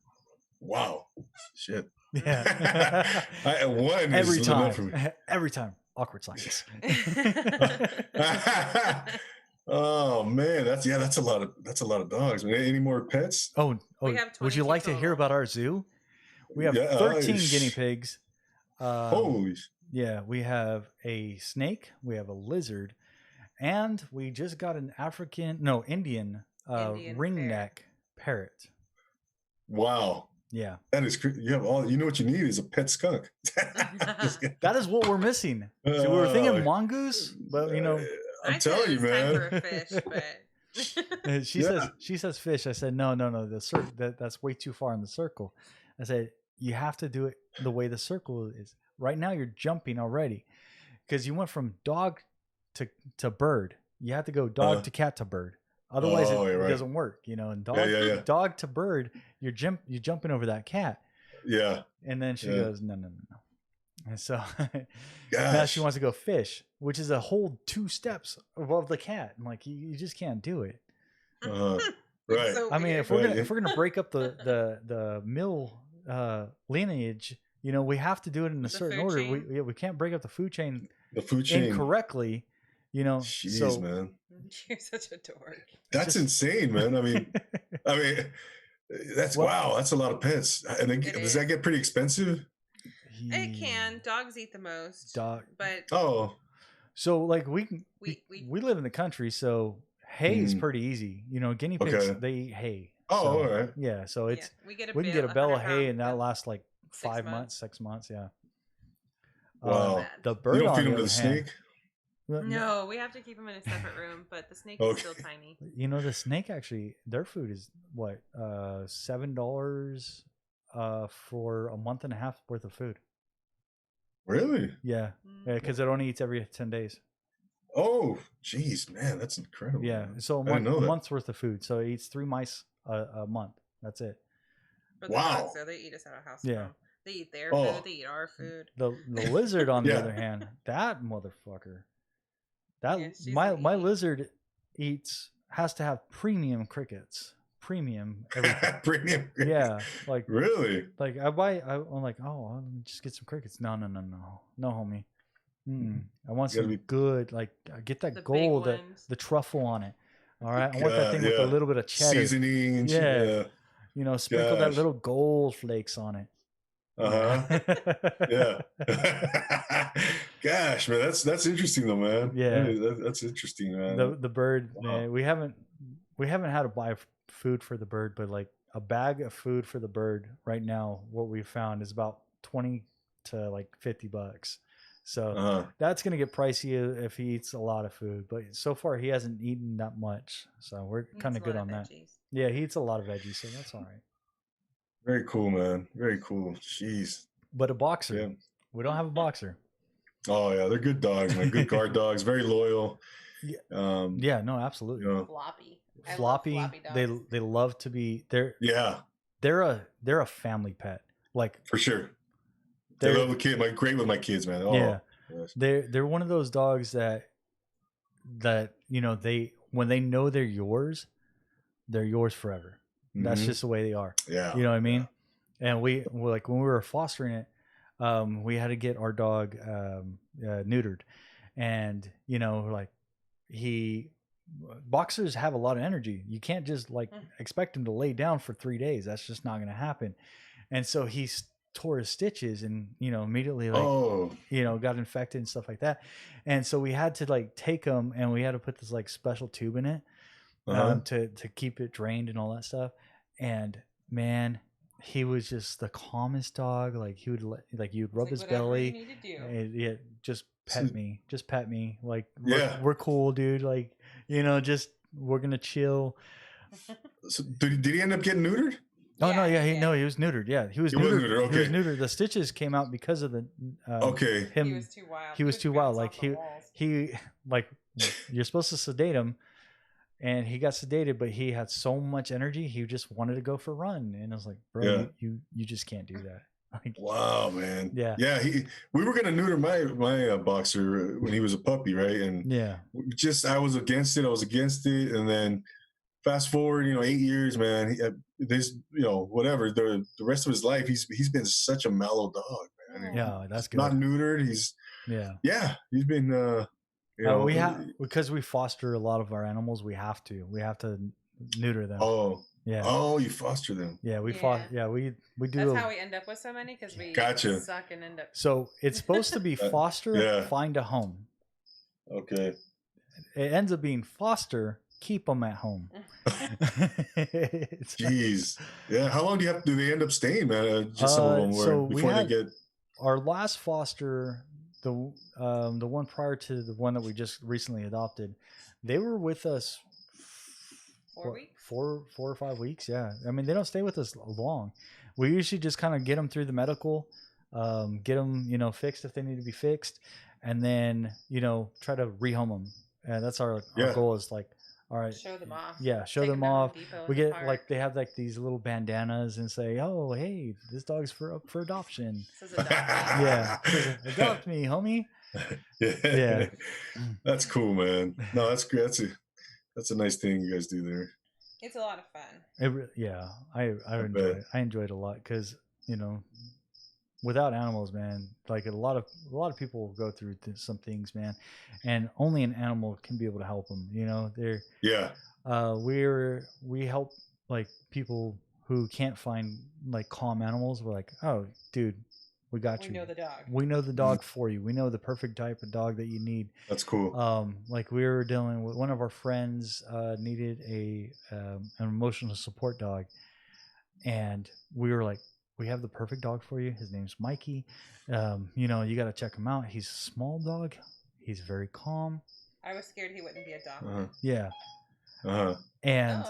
Wow. Shit. Yeah. One every is time. enough for me. Every time. Awkward silence. Oh man, that's a lot of dogs. Any more pets? Oh, We have would you 22 like to hear total. about our zoo? We have 13 guinea pigs. Holy. Yeah, we have a snake, we have a lizard, and we just got an Indian Indian ringneck parrot. Wow. Yeah. That is you have all you know what you need is a pet skunk. Just kidding. That is what we're missing. So we were thinking mongoose, but you know, I'm telling you, man. Time for a fish, but she says fish. I said no. That's way too far in the circle. I said you have to do it the way the circle is. Right now you're jumping already because you went from dog to bird. You have to go dog to cat to bird. Otherwise it doesn't work. You know, and dog to bird, you're jumping over that cat. Yeah. And then she goes no. And so now she wants to go fish, which is a whole 2 steps above the cat. I'm like, you just can't do it. Right. So I mean, weird. if we're gonna break up the mill lineage, you know, we have to do it in a certain order. We can't break up the food chain incorrectly. You know, jeez, man, you're such a dork. That's insane, man. I mean, that's wow. That's a lot of pets. And then, does that get pretty expensive? It can. Dogs eat the most. But so like we live in the country, so hay is pretty easy. You know, guinea pigs they eat hay. All right. Yeah, so it's we can get a bale of hay, and that lasts like 5 months, 6 months. Yeah. Wow. The bird. You don't on feed the them to other the hand, snake? No, we have to keep them in a separate room, but the snake is still tiny. You know, the snake actually, their food is what, $7 for a month and a half worth of food. Really? Yeah, because it only eats every 10 days. Oh, geez, man, that's incredible. Yeah, so a month's worth of food. So it eats 3 mice a month. That's it. But wow. So they eat us out of house. Yeah. They eat their food. They eat our food. The lizard, on the other hand, that motherfucker. My lizard has to have premium crickets. Premium everything. Premium crickets. Yeah, like really. Like I'm like, I'll just get some crickets. No, homie. I want some good, like get that gold, the truffle on it. All right, I want that thing with a little bit of cheddar seasoning. Yeah. You know, sprinkle that little gold flakes on it. Yeah. Gosh, man, that's interesting though, man. Yeah, that's interesting, man. The bird, man, we haven't had to buy food for the bird, but like a bag of food for the bird right now, what we found is about $20 to like $50. So that's gonna get pricey if he eats a lot of food. But so far he hasn't eaten that much, so we're kind of good on that. Yeah, he eats a lot of veggies, so that's all right. Very cool, man. Very cool. Jeez. But a boxer, Yeah. we don't have a boxer. Oh yeah, they're good dogs, man. Good guard dogs. Very loyal. Yeah. Um, Yeah, no, absolutely. you know, Floppy. I love Floppy, floppy they dogs. they love to be yeah, they're a family pet. Like for sure. They they're love the kid. Great with my kids, man. Oh, yeah. yes. They're one of those dogs that you know, when they know they're yours forever. That's Mhm. just the way they are. Yeah. You know what I mean? And we like when we were fostering it, we had to get our dog neutered, and you know, like boxers have a lot of energy. You can't just like expect him to lay down for 3 days. That's just not going to happen. And so he tore his stitches, and you know, immediately like you know, got infected and stuff like that. And so we had to like take him, and we had to put this like special tube in it to keep it drained and all that stuff. And man, he was just the calmest dog. Like he would like you'd rub his belly. Yeah, just pet me. Like we're cool, dude. Like, you know, just we're gonna chill. So did he end up getting neutered? Oh no, yeah, he was neutered. Yeah, he was neutered. Okay. He was neutered. The stitches came out because of the okay. He was too wild. He was too wild. Like he like you're supposed to sedate him, and he got sedated, but he had so much energy, he just wanted to go for a run. And I was like, bro, you just can't do that. Like, wow, man. Yeah. We were gonna neuter my boxer when he was a puppy, right? And I was against it, and then fast forward, 8 years, man. This, whatever the rest of his life, he's been such a mellow dog, man. Yeah, that's good. Not neutered. He's been. We have, because we foster a lot of our animals. We have to neuter them. You foster them. Yeah, we do. That's how we end up with so many, because we suck and end up. So it's supposed to be foster, find a home. Okay. It ends up being foster, keep them at home. Jeez. Yeah. How long do they end up staying, man? Just some of them before they get. Our last foster, the one prior to the one that we just recently adopted, they were with us 4 weeks? 4 or 5 weeks. Yeah. I mean, they don't stay with us long. We usually just kind of get them through the medical, get them, fixed if they need to be fixed, and then, try to rehome them. And that's our goal is like, all right. Show them off. Yeah, show them off. We get like they have like these little bandanas and say, "Oh, hey, this dog's for adoption." Says adopt me. Yeah, adopt me, homie. Yeah. That's cool, man. No, that's great. That's a nice thing you guys do there. It's a lot of fun. I enjoy it. I enjoy it a lot because without animals, man, like a lot of people go through some things, man, and only an animal can be able to help them. We help like people who can't find like calm animals. We're like, oh, dude, we got you. We know the dog. We know the dog for you. We know the perfect type of dog that you need. That's cool. Like we were dealing with one of our friends needed an emotional support dog, and we were like, we have the perfect dog for you. His name's Mikey. You got to check him out. He's a small dog. He's very calm. I was scared he wouldn't be adopted. Yeah. And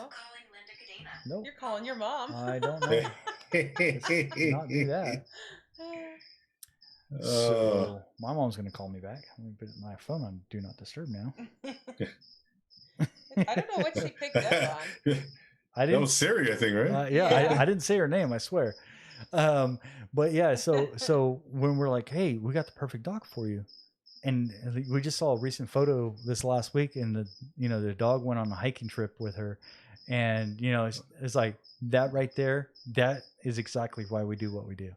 nope. You're calling your mom. I don't know. Let's not do that. So my mom's gonna call me back. I'm gonna put my phone on Do Not Disturb now. I don't know what she picked up on. That was Siri, I think, right? I didn't say her name, I swear. But yeah, so when we're like, hey, we got the perfect dog for you, and we just saw a recent photo this last week, and the dog went on a hiking trip with her, and it's like that right there. That is exactly why we do what we do.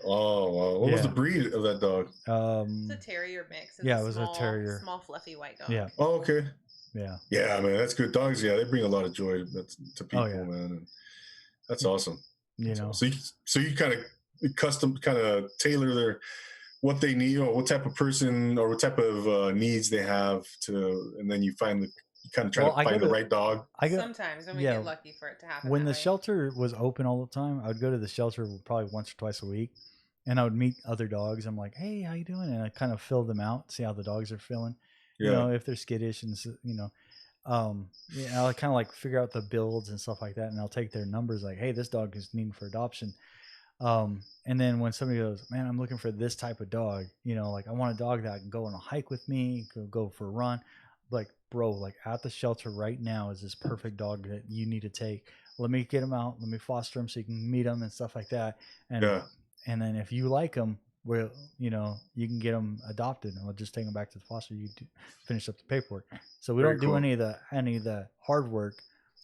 Oh, wow. What was the breed of that dog? It's a terrier mix. It was a terrier, small fluffy white dog. Yeah. Oh, okay. Yeah, man, that's good dogs. Yeah, they bring a lot of joy to people, man. And that's awesome. So you kind of custom tailor what they need, or what type of person or what type of needs they have and then you try to find the right dog. Sometimes when we get lucky for it to happen. When the shelter was open all the time, I would go to the shelter probably once or twice a week, and I would meet other dogs. I'm like, hey, how you doing? And I kind of fill them out, see how the dogs are feeling. If they're skittish, and Yeah, I'll kind of like figure out the builds and stuff like that, and I'll take their numbers like, hey, this dog is needing for adoption. And then when somebody goes, man, I'm looking for this type of dog, like I want a dog that can go on a hike with me, go for a run. Like, bro, like at the shelter right now is this perfect dog that you need to take. Let me get him out. Let me foster him so you can meet him and stuff like that. And then if you like him, well, you can get them adopted, and we'll just take them back to the foster. You finish up the paperwork. So we don't do any of the hard work.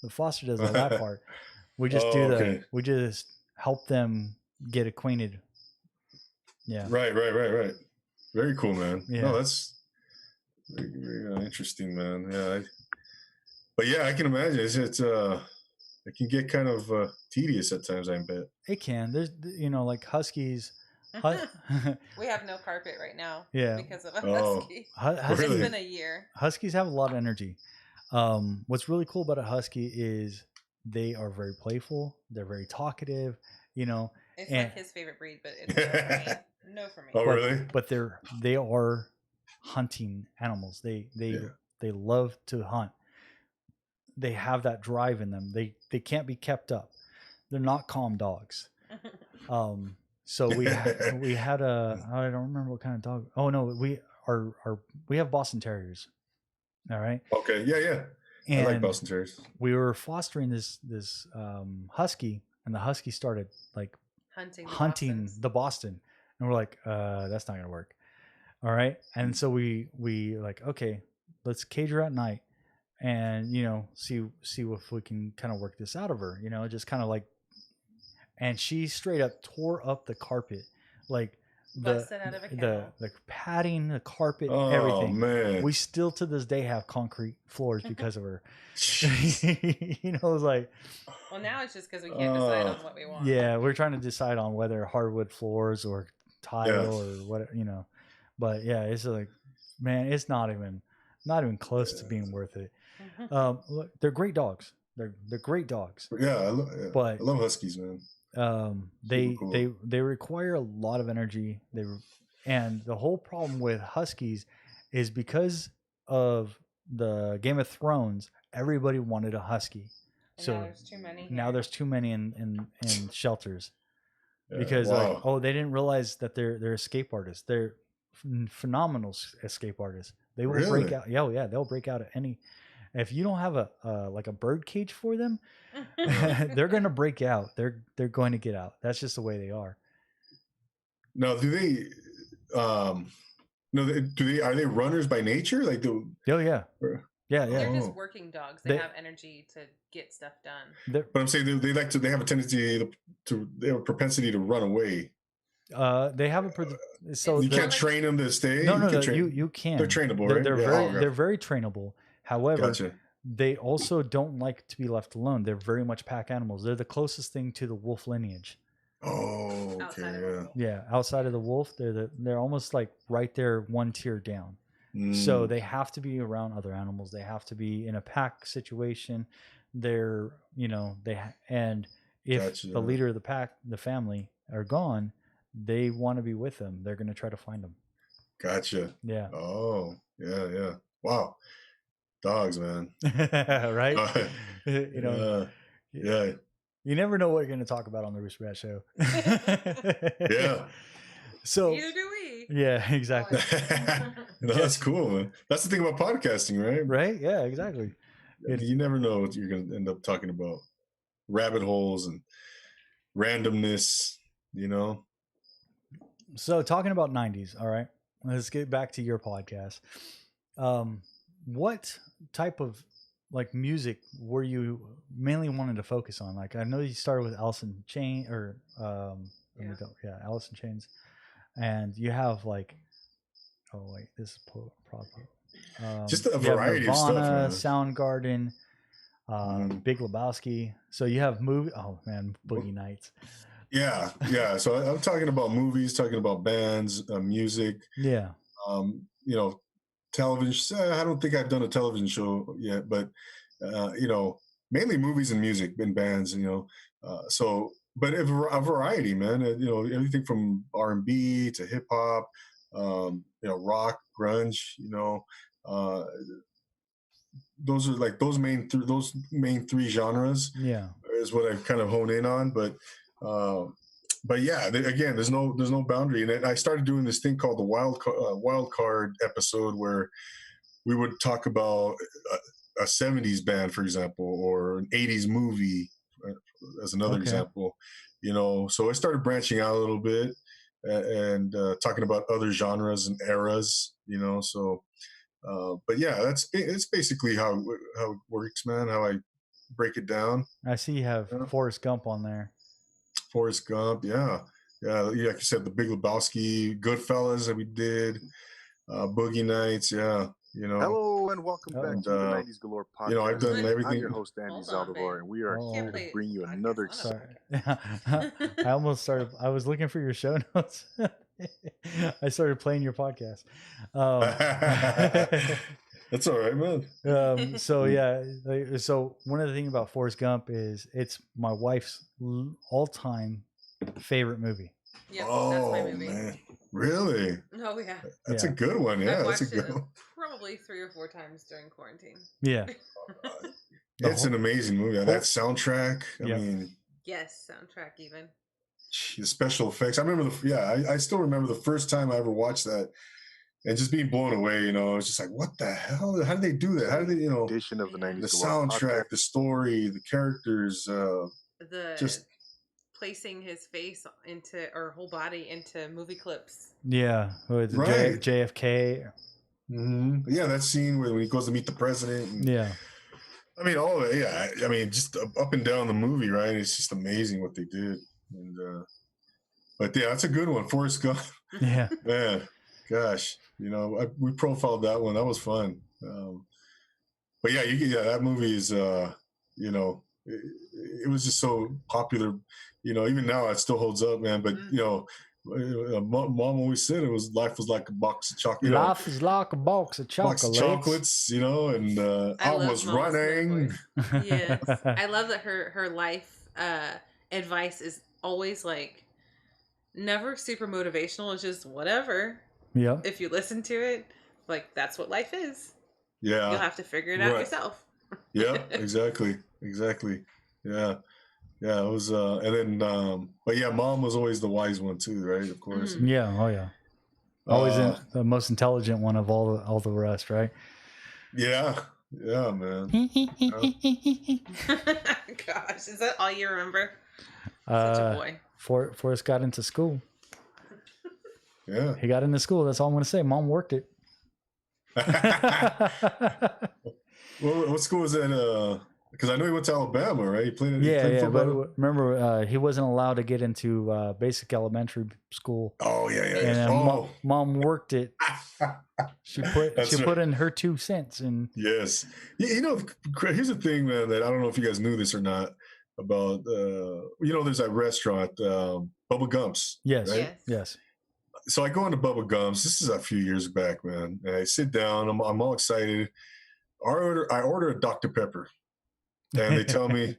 The foster does all that part. We just we just help them get acquainted. Yeah. Right. Very cool, man. Yeah. No, that's very, very interesting, man. Yeah. But yeah, I can imagine it can get kind of tedious at times, I bet. It can. There's, like huskies. We have no carpet right now. Yeah. Because of a husky. Really? It's been a year. Huskies have a lot of energy. What's really cool about a husky is they are very playful. They're very talkative. It's like his favorite breed, but it's no for me. Oh, really? But they are hunting animals. They love to hunt. They have that drive in them. They can't be kept up. They're not calm dogs. So we had I don't remember what kind of dog. Oh no, we have Boston Terriers. All right. Okay. Yeah. And I like Boston Terriers. We were fostering this husky, and the husky started like hunting the Boston, and we're like, that's not gonna work. All right. And so we like, okay, let's cage her at night, and see if we can kind of work this out of her. Just kind of like. And she straight up tore up the carpet, like the padding, the carpet, everything. Man. We still to this day have concrete floors because of her. It was like. Well, now it's just because we can't decide on what we want. Yeah, we're trying to decide on whether hardwood floors or tile or what, But yeah, it's like, man, it's not even close to being worth it. Look, they're great dogs. They're great dogs. Yeah, I love huskies, man. They require a lot of energy. And the whole problem with huskies is because of the Game of Thrones, everybody wanted a husky. And so now there's too many. Now there's too many in shelters. Yeah, because they didn't realize that they're escape artists. They're phenomenal escape artists. They will break out. Yeah, they'll break out at any. If you don't have a bird cage for them, they're going to break out. They're going to get out. That's just the way they are. Now, do they? Are they runners by nature? Like oh yeah. Yeah. They're just working dogs. They have energy to get stuff done. But I'm saying they have a tendency they have a propensity to run away. They have so you can't train them to stay. No, you can. They're trainable, right? They're very trainable. However, they also don't like to be left alone. They're very much pack animals. They're the closest thing to the wolf lineage. Oh, okay, yeah. Outside of the wolf, they're almost like right there, one tier down. So they have to be around other animals. They have to be in a pack situation. They're, and if the leader of the pack, the family, are gone, they want to be with them. They're going to try to find them. Gotcha. Yeah. Oh, yeah. Wow. Dogs, man. Right? Yeah. You never know what you're going to talk about on the Roosterbat show. Yeah. So neither do we. Yeah, exactly. No, that's cool, man. That's the thing about podcasting, right? Right? Yeah, exactly. You never know what you're going to end up talking about. Rabbit holes and randomness, So talking about 90s, all right. Let's get back to your podcast. What type of like music were you mainly wanting to focus on? Like I know you started with Alice in Chains Alice in Chains, and you have like, this is proper. Just a variety of stuff. Man. Soundgarden, Big Lebowski. So you have Boogie Nights. Yeah. So I'm talking about movies, talking about bands, music. Yeah. Television. I don't think I've done a television show yet, but mainly movies and music and bands. But a variety, man. Everything from R&B to hip hop, rock, grunge. those are like those main three genres Yeah. is what I've kind of honed in on. But yeah, again, there's no boundary. And I started doing this thing called the wild card episode, where we would talk about a 70s band, for example, or an 80s movie, as another example. So I started branching out a little bit and talking about other genres and eras. But yeah, it's basically how it works, man. How I break it down. I see you have Forrest Gump on there. Forrest Gump, yeah. Like you said, The Big Lebowski, Goodfellas that we did, Boogie Nights, yeah. Hello and welcome back to the 90s Galore podcast. I've done everything. I'm your host, Andy Zaldivar, and we are here to bring you another. Sorry. I was looking for your show notes. I started playing your podcast. That's all right, man. So yeah, so one of the things about Forrest Gump is it's my wife's all-time favorite movie. Yeah, that's my movie. Man. Really? Oh yeah. That's a good one. Yeah, I've that's a watched good one. Probably 3 or 4 times during quarantine. Yeah. It's an amazing movie. That soundtrack. I mean, yes, soundtrack even. The special effects. I remember I still remember the first time I ever watched that. And just being blown away, it's just like, what the hell? How did they do that? How did they, edition of the 90s the soundtrack, the story, the characters, just placing his face into or whole body into movie clips. Yeah, with JFK. Mm-hmm. Yeah, that scene when he goes to meet the president. And, I mean, all of it. Yeah, I mean, just up and down the movie, right? It's just amazing what they did. And but yeah, that's a good one, Forrest Gump. Yeah, man, gosh. We profiled that one. That was fun. But yeah, that movie is, it was just so popular. Even now it still holds up, man. But Mom always said life was like a box of chocolate. Life is like a box of chocolates. And I was running. Yes, I love that her life advice is always like never super motivational. It's just whatever. Yeah. If you listen to it, like that's what life is. Yeah. You'll have to figure it out yourself. Yeah, exactly. Yeah. Yeah, it was and then but yeah, Mom was always the wise one too, right? Of course. Mm-hmm. Yeah, oh yeah. Always the most intelligent one of all the rest, right? Yeah. Yeah, man. Gosh, is that all you remember? Such a boy. Forrest got into school. Yeah. He got into school. That's all I'm going to say. Mom worked it. Well, what school was that? Because I know he went to Alabama, right? He played football. But remember, he wasn't allowed to get into basic elementary school. Oh, yeah. And Mom worked it. She put in her 2 cents. And yes. Here's the thing, man, that I don't know if you guys knew this or not about, there's that restaurant, Bubba Gump's. Yes. Right? Yes. So I go into Bubba Gump's. This is a few years back, man. And I sit down. I'm all excited. I order a Dr. Pepper. And they tell me,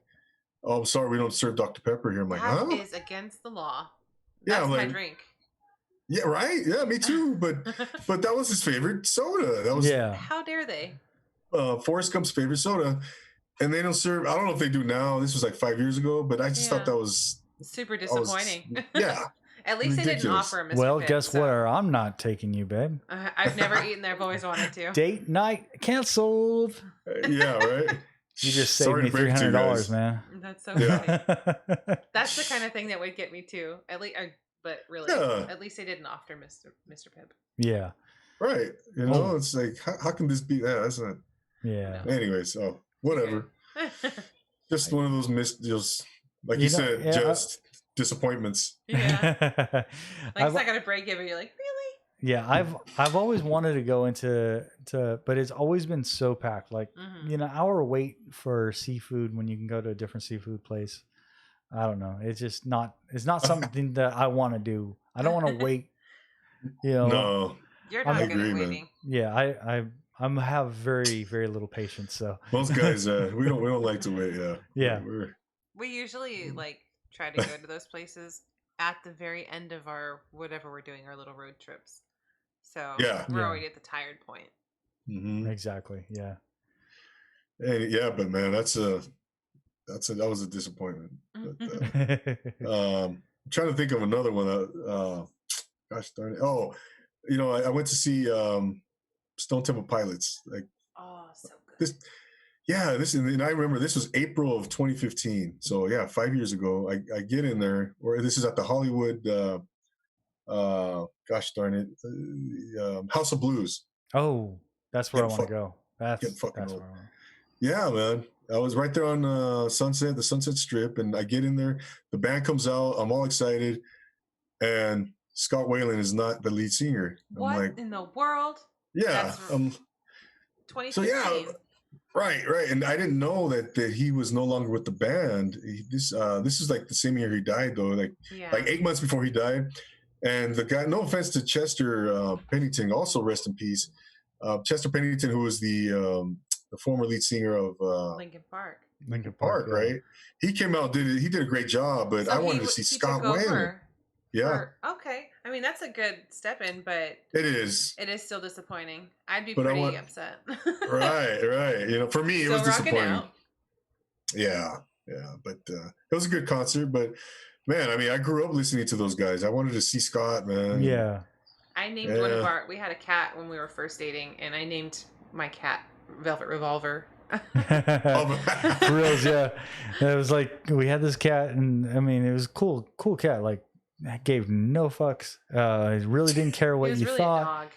"Oh, I'm sorry, we don't serve Dr. Pepper here." I'm like, "That is against the law." That's my drink. Yeah, right. Yeah, me too. But that was his favorite soda. That was How dare they? Forrest Gump's favorite soda, and they don't serve. I don't know if they do now. This was like 5 years ago, but I just thought that was super disappointing. Yeah. At least they didn't offer him. Well, guess what? I'm not taking you, babe. I've never eaten there. I've always wanted to. Date night canceled. Yeah, right. You just saved me $300, man. That's so funny. That's the kind of thing that would get me too. At least, but really, at least they didn't offer Mr. Pibb. Yeah. Right. It's like, how can this be that? That's not. Yeah. Anyway, so whatever. Just one of those just like you said, just disappointments. Yeah. Like it's not gonna break it, but you're like, really? Yeah, I've always wanted to go into but it's always been so packed. Like hour wait for seafood when you can go to a different seafood place. I don't know. It's just not. It's not something that I want to do. I don't want to wait. No, you're not good at waiting. Yeah, I have very very little patience. So most guys, we don't like to wait. Yeah. Yeah. We usually try to go to those places at the very end of our whatever we're doing, our little road trips. So we're already at the tired point. Mm-hmm. Exactly. Yeah. Hey, yeah, but man, that was a disappointment. But, I'm trying to think of another one. Gosh darn it! Oh, I went to see Stone Temple Pilots. Like, oh, so good. And I remember this was April of 2015. So yeah, 5 years ago. I get in there, or this is at the Hollywood. Gosh darn it, House of Blues. Oh, that's where I want to go. That's fucking old. Where I want. Yeah, man. I was right there on the Sunset Strip, and I get in there. The band comes out. I'm all excited, and Scott Weiland is not the lead singer. What I'm like, in the world? Yeah. 2015. So yeah, right. And I didn't know that he was no longer with the band. This is like the same year he died, though. Like 8 months before he died. And the guy, no offense to Chester Pennington, also rest in peace. Chester Pennington, who was the former lead singer of Linkin Park. Linkin Park, yeah. Right? He came out, he did a great job, but I wanted to see Scott Weiland. Yeah. Okay. I mean, that's a good step in, but it is still disappointing. I'd be pretty upset. Right. For me, it was disappointing. Out. Yeah. But it was a good concert. But man, I mean, I grew up listening to those guys. I wanted to see Scott, man. Yeah. I named one of we had a cat when we were first dating, and I named my cat Velvet Revolver. For reals, yeah. It was like we had this cat, and I mean, it was cool cat. Like, gave no fucks. It really didn't care what you thought.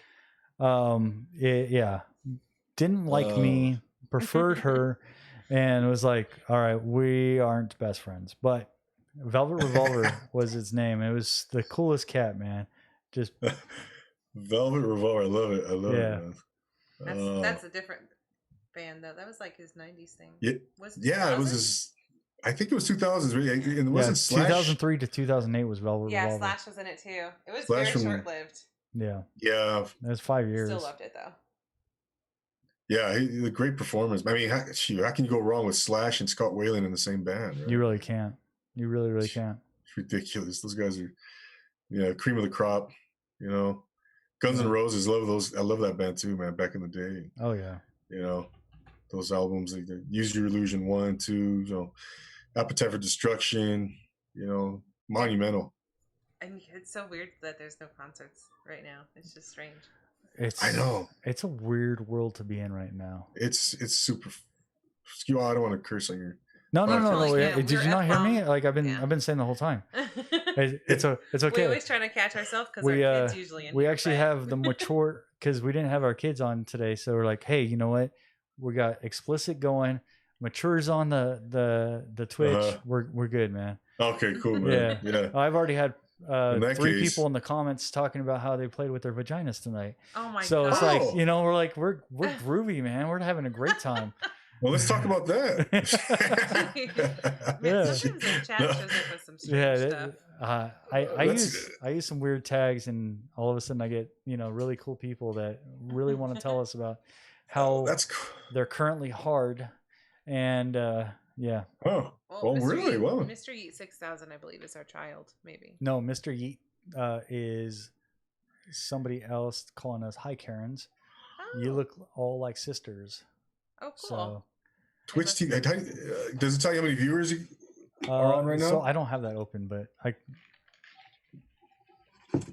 Didn't like me, preferred her, and was like, all right, we aren't best friends. But Velvet Revolver was its name. It was the coolest cat, man. Just Velvet Revolver. I love it. Man. That's a different band though. That was like his 90s thing. It was his. I think it was 2000s. Really, it wasn't Slash. 2003 to 2008 was Velvet Revolver. Yeah, Slash was in it too. It was very short-lived. Yeah. It was 5 years. Still loved it though. Yeah, a great performance. I mean, how can you go wrong with Slash and Scott Weiland in the same band? Right? You really can't. You really, really can't. It's ridiculous. Those guys are, cream of the crop. Guns N' Roses. I love that band too, man. Back in the day. Oh yeah. Those albums, like Use Your Illusion 1, 2, Appetite for Destruction, monumental. I mean, it's so weird that there's no concerts right now. It's just strange. I know. It's a weird world to be in right now. It's super. I don't want to curse on your. No. Did you not hear me? Like I've been saying the whole time. It's okay. We always trying to catch ourselves because our kids usually. We actually have the mature because we didn't have our kids on today, so we're like, hey, you know what? We got explicit going. Mature's on the Twitch. Uh-huh. We're good, man. Okay, cool, man. Yeah. I've already had 3 people in the comments talking about how they played with their vaginas tonight. Oh my god! So it's like we're like we're groovy, man. We're having a great time. Well, let's talk about that. Sometimes the chat shows up with some strange stuff. I use some weird tags, and all of a sudden I get really cool people that really want to tell us about how they're currently hard, and yeah. Oh, well, really? Yeet, Well, Mr. Yeet 6000, I believe, is our child. Maybe. No, Mr. Yeet is somebody else calling us hi Karens. Oh. You look all like sisters. Oh, cool. So, Twitch TV. Does it tell you how many viewers are on right now? So I don't have that open, but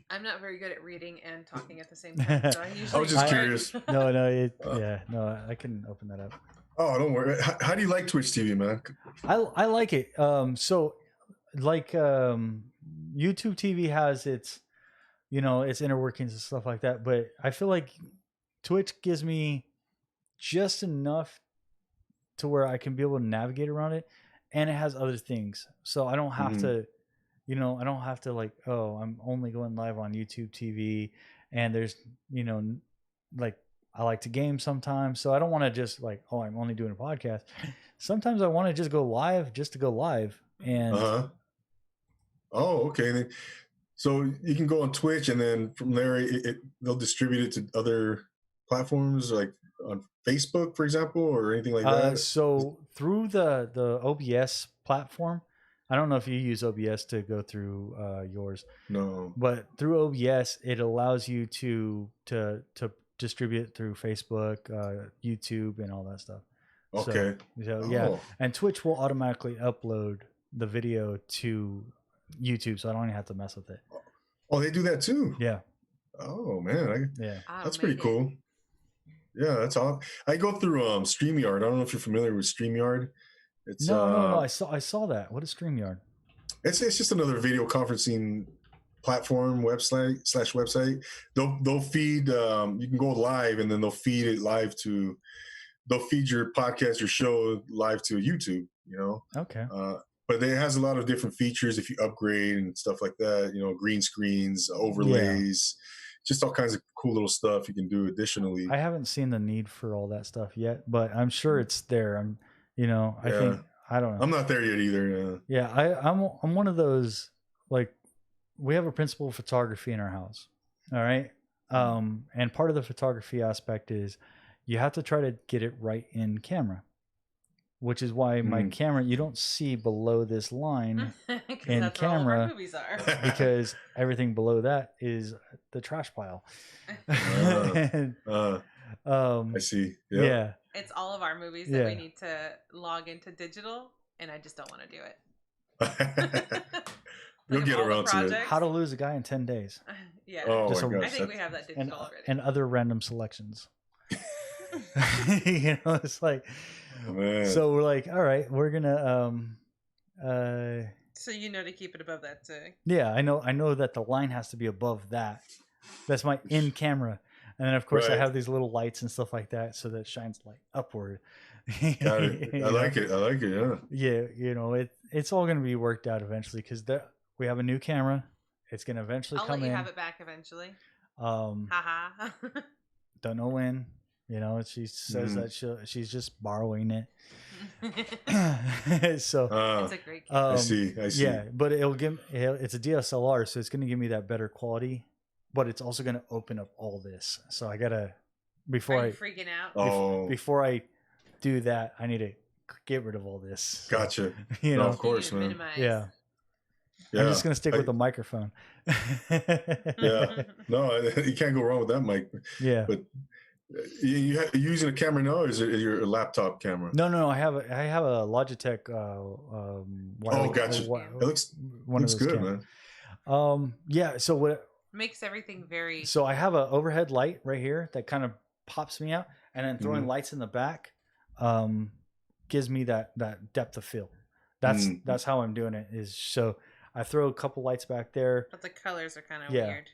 I'm not very good at reading and talking at the same time. So I was just curious. No, I can open that up. Oh, don't worry. How do you like Twitch TV, man? I like it. So like YouTube TV has its its inner workings and stuff like that, but I feel like Twitch gives me just enough to where I can be able to navigate around it, and it has other things, so I don't have to I don't have to like, oh, I'm only going live on YouTube TV, and there's like I like to game sometimes, so I don't want to just like, oh, I'm only doing a podcast. Sometimes I want to just go live just to go live. And oh, okay. So you can go on Twitch, and then from there they'll distribute it to other platforms, like on Facebook, for example, or anything like that. So through the OBS platform, I don't know if you use OBS to go through yours. No. But through OBS, it allows you to distribute through Facebook, YouTube, and all that stuff. Okay. So yeah, and Twitch will automatically upload the video to YouTube, so I don't even have to mess with it. Oh, they do that too. Yeah. Oh man, yeah, that's pretty cool. Yeah, that's all. I go through StreamYard. I don't know if you're familiar with StreamYard. It's no. I saw that. What is StreamYard? It's just another video conferencing platform website. They'll feed. You can go live, and then they'll feed it live to. They'll feed your podcast, your show live to YouTube. You know. Okay. But it has a lot of different features if you upgrade and stuff like that. You know, green screens, overlays. Yeah. Just all kinds of cool little stuff you can do additionally. I haven't seen the need for all that stuff yet, but I'm sure it's there. I think, I don't know. I'm not there yet either. Yeah. I'm one of those, like, we have a principal of photography in our house. All right. And part of the photography aspect is you have to try to get it right in camera, which is why my camera, you don't see below this line in that's camera where all of our movies are. because everything below that is the trash pile. And, I see. Yep. Yeah. It's all of our movies that we need to log into digital, and I just don't want to do it. You'll get around to it. How to Lose a Guy in 10 Days. Yeah. Oh just my gosh, I think we have that digital already. And other random selections. It's like, so we're like, all right, we're gonna so to keep it above that too. Yeah, I know that the line has to be above that. That's my in camera. And then of course I have these little lights and stuff like that so that it shines light upward. Got it. I like it, yeah. It's all gonna be worked out eventually because we have a new camera. It's gonna eventually come in. I'll let you have it back eventually. Haha. Don't know when. She says that she's just borrowing it. So it's a great camera. I see. Yeah, but it's a DSLR, so it's going to give me that better quality, but it's also going to open up all this. So I gotta Are you freaking out? Before I do that, I need to get rid of all this. Gotcha. No, of course, man. Minimize. Yeah. I'm just gonna stick with the microphone. Yeah. No, you can't go wrong with that mic. Yeah. But you're using a camera now, or is it your laptop camera? No. I have a Logitech. Gotcha. It looks good, man. Yeah. So what makes everything very. So I have an overhead light right here that kind of pops me out, and then throwing lights in the back, gives me that depth of field. That's how I'm doing it. Is so I throw a couple lights back there. But the colors are kind of weird.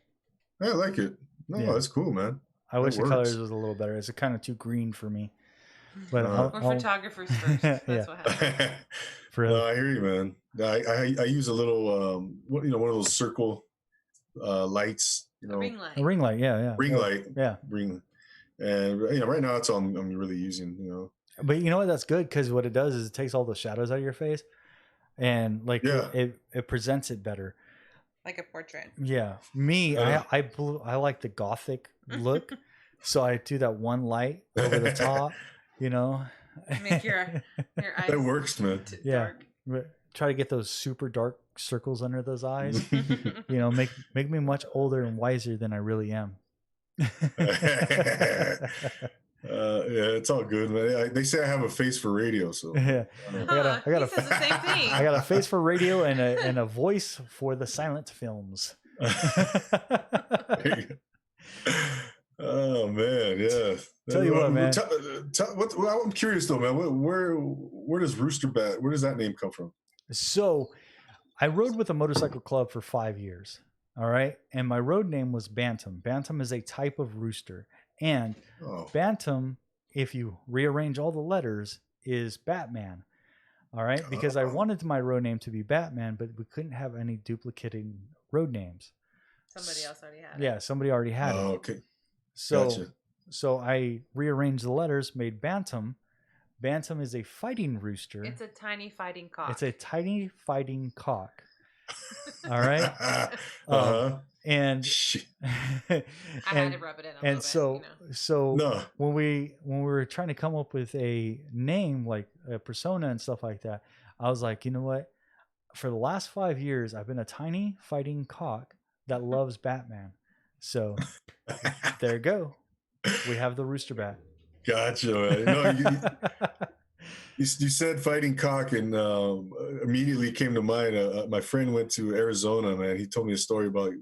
I like it. No, that's cool, man. I wish the colors was a little better. It's kind of too green for me. But we're photographers first. That's what happens. No, I hear you, man. I use a little one of those circle lights. A ring light. A ring light, yeah. Ring light. Yeah. Ring. And right now it's all I'm really using. But you know what? That's good because what it does is it takes all the shadows out of your face, and it presents it better. Like a portrait. Yeah. I like the gothic look, so I do that one light over the top. Make your eyes. That works, man. Dark. Try to get those super dark circles under those eyes. Make me much older and wiser than I really am. It's all good, man. They say I have a face for radio, so yeah. I got the same thing. I got a face for radio and a voice for the silent films. Oh man, yeah. Tell you what, man. I'm curious though, man. Where does Roosterbat? Where does that name come from? So, I rode with a motorcycle club for 5 years. All right, and my road name was Bantam. Bantam is a type of rooster. And Bantam, if you rearrange all the letters, is Batman. All right, because I wanted my road name to be Batman, but we couldn't have any duplicating road names. Somebody else already had it. Yeah, somebody already had it. Okay. So I rearranged the letters, made Bantam. Bantam is a fighting rooster. It's a tiny fighting cock. It's a tiny fighting cock. All right. And I had to rub it in a little bit. So when we were trying to come up with a name, like a persona and stuff like that, I was like, you know what? For the last 5 years, I've been a tiny fighting cock that loves Batman. So there you go. We have the Roosterbat. Gotcha. Man. You said fighting cock, and immediately came to mind. My friend went to Arizona, man. He told me a story about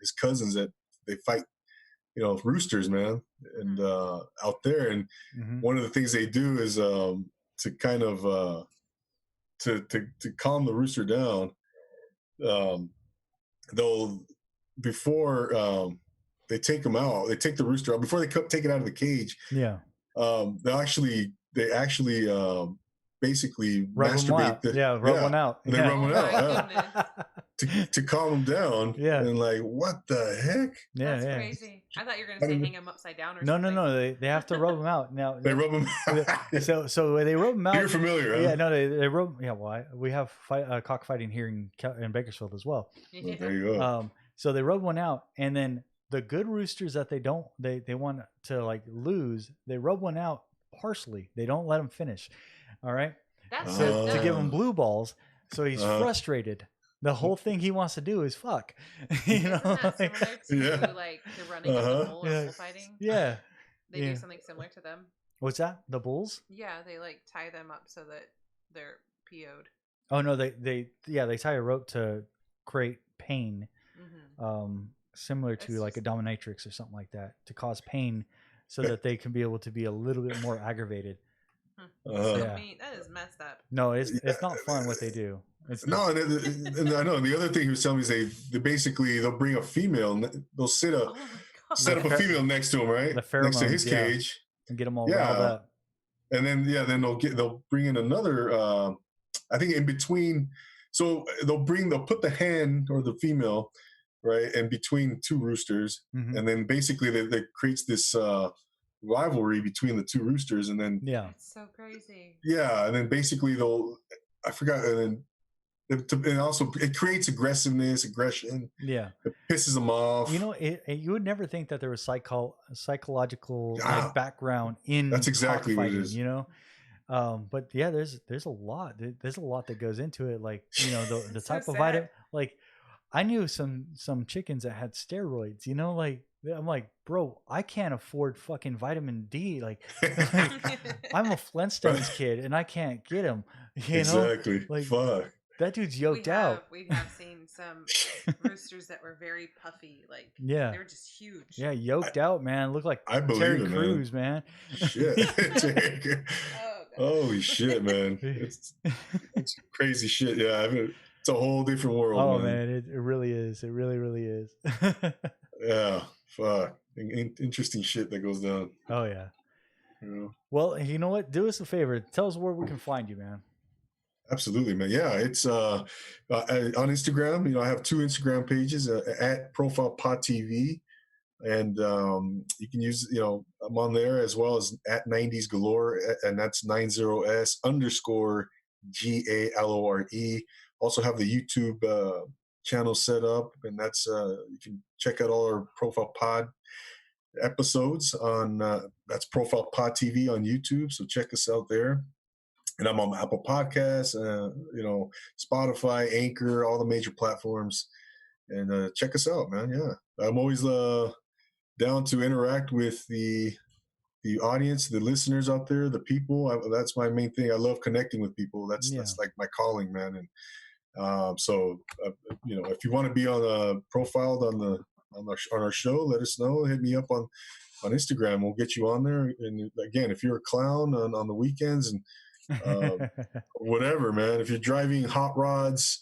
his cousins that they fight, roosters, man, and out there. And one of the things they do is to kind of to calm the rooster down. They'll before they take him out, they take the rooster out before they take it out of the cage. Yeah. They actually basically rub masturbate. Rub one out. They rub one out to calm them down. Yeah. And like, what the heck? That's crazy. I thought you were gonna say hang him upside down or something. No. They have to rub them out. Now they rub them out. So they rub them out. You're familiar, huh? Yeah, no, they rub. Yeah, well, we have cockfighting here in Bakersfield as well. Well, there you go. So they rub one out, and then the good roosters that they want to like lose, they rub one out partially. They don't let him finish. All right. That's to give him blue balls. So he's frustrated. The whole thing he wants to do is fuck. Isn't that similar to like the running of the bull or bullfighting? Yeah. They do something similar to them. What's that? The bulls? Yeah, they like tie them up so that they're PO'd. Oh no, they tie a rope to create pain. Similar to like a dominatrix or something like that, to cause pain so that they can be able to be a little bit more aggravated. That is messed up. No, it's not fun what they do. And I know. And the other thing he was telling me is they'll bring a female and they'll set up a female next to him, right? The pheromones, next to his cage, and get them all riled up. And then they'll bring in another. I think in between, so they'll put the hen or the female right in between two roosters, and then basically that creates this rivalry between the two roosters, and then it's so crazy. Yeah, and then basically I forgot, and also it creates aggression. Yeah, it pisses them off. You would never think that there was psychological like, background in that's exactly what it is. But yeah, there's a lot. There's a lot that goes into it. Like the type so of vitamin. Like I knew some chickens that had steroids. Like I'm like, bro, I can't afford fucking vitamin D. Like I'm a Flintstones kid and I can't get him. Exactly. Like fuck. That dude's yoked out. We have seen some roosters that were very puffy. Like they were just huge. Yeah, yoked out, man. Look like Terry Crews, man. Shit. Holy shit, man. It's crazy shit. Yeah, it's a whole different world. Oh man, it really is. It really, really is. Yeah, fuck. Interesting shit that goes down. Oh yeah. Well, you know what? Do us a favor. Tell us where we can find you, man. Absolutely, man. Yeah, it's on Instagram. I have two Instagram pages at Profile Pod TV, and you can use I'm on there as well as at 90s Galore, and that's 90s_GALORE. Also have the YouTube channel set up, and that's you can check out all our Profile Pod episodes on that's Profile Pod TV on YouTube. So check us out there. And I'm on Apple Podcasts, Spotify, Anchor, all the major platforms. And check us out, man. Yeah, I'm always down to interact with the audience, the listeners out there, the people. That's my main thing. I love connecting with people. That's like my calling, man. And so if you want to be profiled on our show, let us know. Hit me up on Instagram. We'll get you on there. And again, if you're a clown on the weekends and whatever, man. If you're driving hot rods,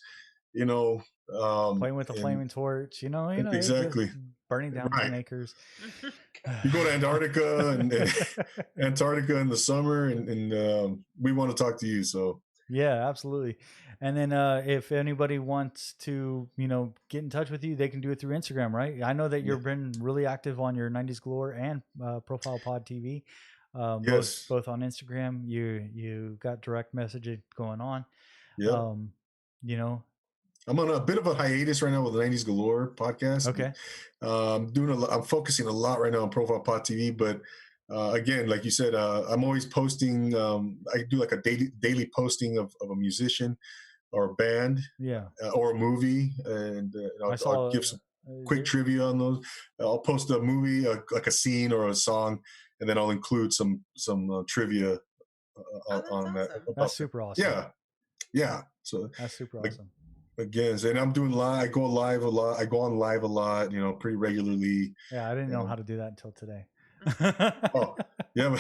playing with the flaming torch, exactly, burning down 10 acres. You go to Antarctica and Antarctica in the summer, and we want to talk to you. So yeah, absolutely. And then if anybody wants to, get in touch with you, they can do it through Instagram, right? I know that you've been really active on your 90s Galore and Profile Pod TV. Yes. Both on Instagram. You got direct messaging going on. Yeah. I'm on a bit of a hiatus right now with the 90s Galore podcast. Okay. I'm focusing a lot right now on Profile Pod TV, but again, like you said, I'm always posting. I do like a daily posting of a musician or a band, or a movie, and I'll give some quick trivia on those. I'll post a movie, like a scene or a song, and then I'll include some trivia on that. Awesome. That's super awesome. Yeah. So that's super awesome. Again, and I'm doing live. I go live a lot. I go on live a lot. Pretty regularly. Yeah, I didn't know how to do that until today. Oh, yeah, man.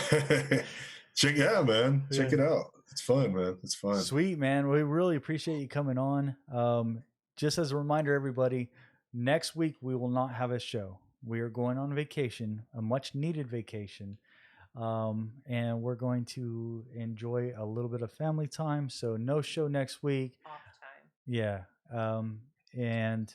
Check it out. It's fun, man. It's fun. Sweet, man. We really appreciate you coming on. Just as a reminder, everybody, next week we will not have a show. We are going on vacation, a much needed vacation. And we're going to enjoy a little bit of family time. So no show next week. Off time. Yeah. And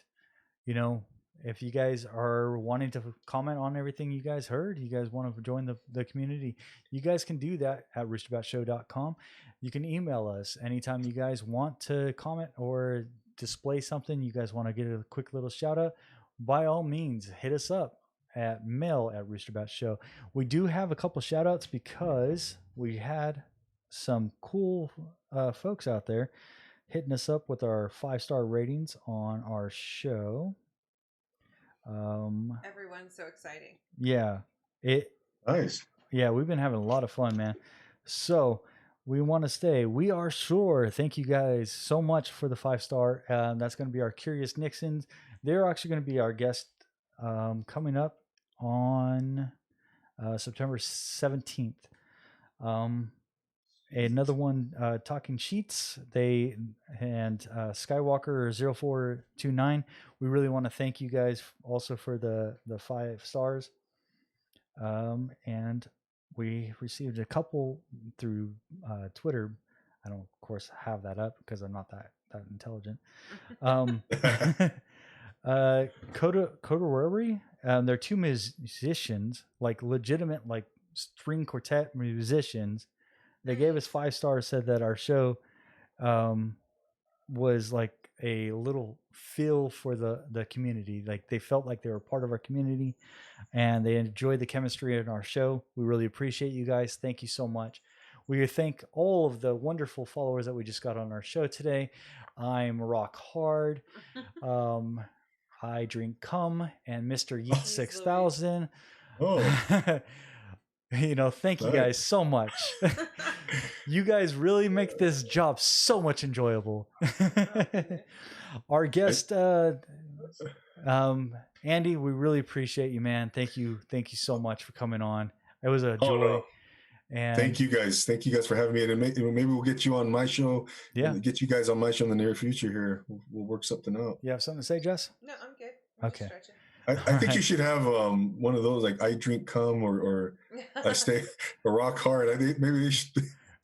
if you guys are wanting to comment on everything you guys heard, you guys want to join the community, you guys can do that at roosterbatshow.com. You can email us anytime you guys want to comment or display something. You guys want to get a quick little shout out, by all means, hit us up at mail@roosterbatshow. We do have a couple shout outs because we had some cool folks out there hitting us up with our 5-star ratings on our show. Everyone's so exciting. Yeah. Nice. Yeah, we've been having a lot of fun, man. So we want to stay. We are sure. Thank you guys so much for the 5-star. That's going to be our Curious Nixons. They're actually going to be our guest coming up on September 17th. Another one, Talking Sheets, they and Skywalker 0429. We really want to thank you guys also for the 5 stars. And we received a couple through Twitter. I don't, of course, have that up because I'm not that intelligent. Kodorori, they're 2 musicians, like legitimate, like string quartet musicians. They gave us 5 stars, said that our show was like a little feel for the community. Like they felt like they were part of our community and they enjoyed the chemistry in our show. We really appreciate you guys. Thank you so much. We thank all of the wonderful followers that we just got on our show today. I'm Rock Hard. I Drink Cum and Mr. Yeet 6000. Oh. Thank you guys so much. You guys really make this job so much enjoyable. Our guest, Andy, we really appreciate you, man. Thank you so much for coming on. It was a joy. No. And thank you guys for having me, and maybe we'll get you on my show. Yeah, we'll get you guys on my show in the near future here. We'll work something out. You have something to say, Jess? No, I'm good. I'm okay. I think you should have one of those, like I Drink Cum or I Stay Rock Hard. I think maybe they should.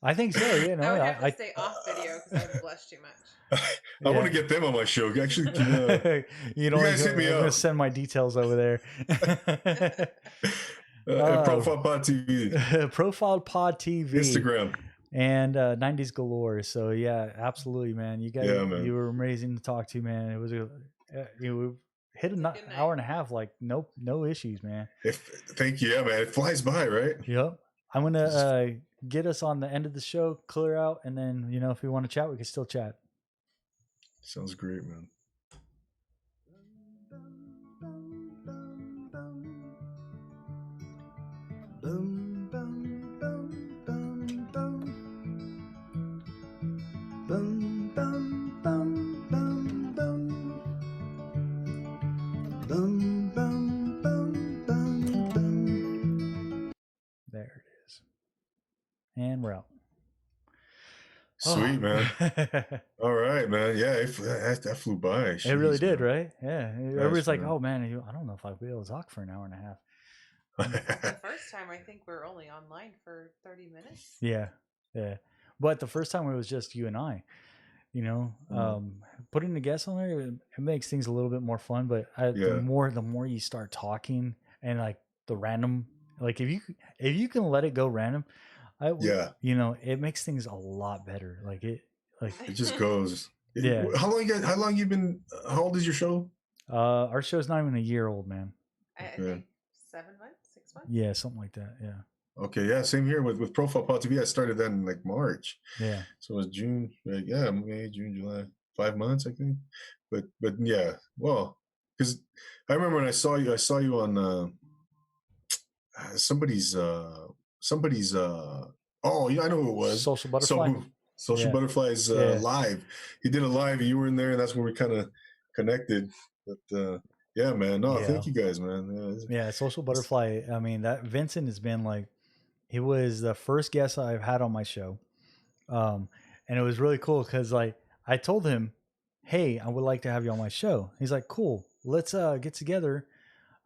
I think so. I would have to stay off video because I would blush too much. I want to get them on my show. Actually, you guys hit me up. I'm going to send my details over there. Profile Pod TV. Profile Pod TV. Instagram. And 90s Galore. So yeah, absolutely, man. You guys, you were amazing to talk to, man. It was you hit an hour and a half, like no issues, man. Thank you, man. It flies by, right? Yep. I'm gonna get us on the end of the show, clear out, and then if we want to chat, we can still chat. Sounds great, man. Bum, bum, bum, bum, bum. Bum, bum, bum, bum, bum. Bum, bum, bum, bum, bum. There it is. And we're out. Sweet, man. All right, man. Yeah, that flew by. Jeez, it really did, man. Right? Yeah. Everybody's like, oh, man, I don't know if I'll be able to talk for an hour and a half. The first time, I think we're only online for 30 minutes. Yeah. But the first time it was just you and I. Putting the guests on there, it makes things a little bit more fun. But the more you start talking and like the random, like if you can let it go random, it makes things a lot better. Like it just goes. Yeah. How long you been? How old is your show? Our show's not even a year old, man. I think 7 months, 6 months. Yeah, something like that. Yeah. Okay, yeah, same here with Profile Pod TV. I started that in like March. Yeah. So it was June, May, June, July, 5 months, I think. But yeah, well, because I remember when I saw you on somebody's Oh, yeah, I know who it was. Social Butterfly. Social Butterfly's live. He did a live, and you were in there, and that's where we kind of connected. But yeah, man. No, thank you guys, man. Yeah, Social Butterfly. I mean, that Vincent has been like, he was the first guest I've had on my show, and it was really cool because like I told him, "Hey, I would like to have you on my show." He's like, "Cool, let's get together,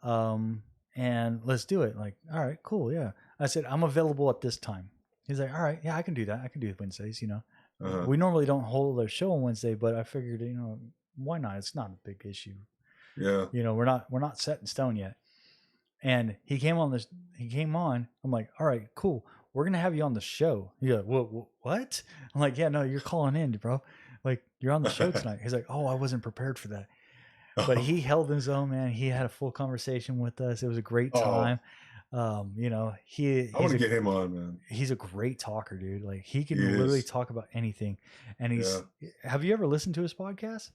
and let's do it." Like, all right, cool, yeah. I said, "I'm available at this time." He's like, "All right, yeah, I can do that. I can do Wednesdays." We normally don't hold a show on Wednesday, but I figured, why not? It's not a big issue. Yeah. We're not set in stone yet. And he came on. I'm like, all right, cool. We're going to have you on the show. He's like, what? I'm like, yeah, no, you're calling in, bro. Like, you're on the show tonight. He's like, oh, I wasn't prepared for that. But he held his own, man. He had a full conversation with us. It was a great time. I want to get him on, man. He's a great talker, dude. Like, he can literally talk about anything. And have you ever listened to his podcast?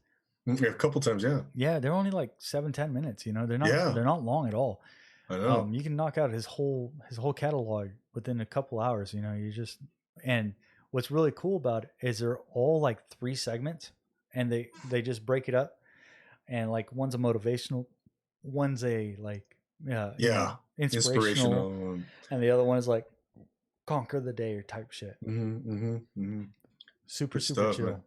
Yeah, a couple times, yeah. Yeah, they're only like 7-10 minutes. They're not long at all. I know. You can knock out his whole catalog within a couple hours. And what's really cool about it is they're all like 3 segments, and they just break it up, and like one's a motivational, one's a like inspirational, and the other one is like conquer the day or type shit. Super stuff, chill, man.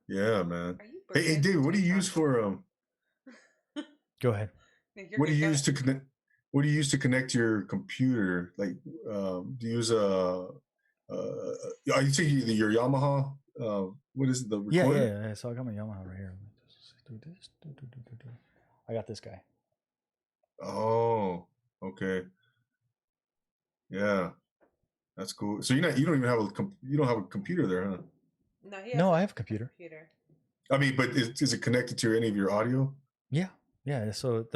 Yeah, man. Hey, David, what do you use for Go ahead. What do you use to connect? What do you use to connect your computer? Like, do you use you say your Yamaha? What is it, the recorder? Yeah. So I got my Yamaha right here. Do this. I got this guy. Oh, okay. Yeah, that's cool. So you don't even have a computer there, huh? No, I have a computer. I mean, but is it connected to any of your audio? Yeah. So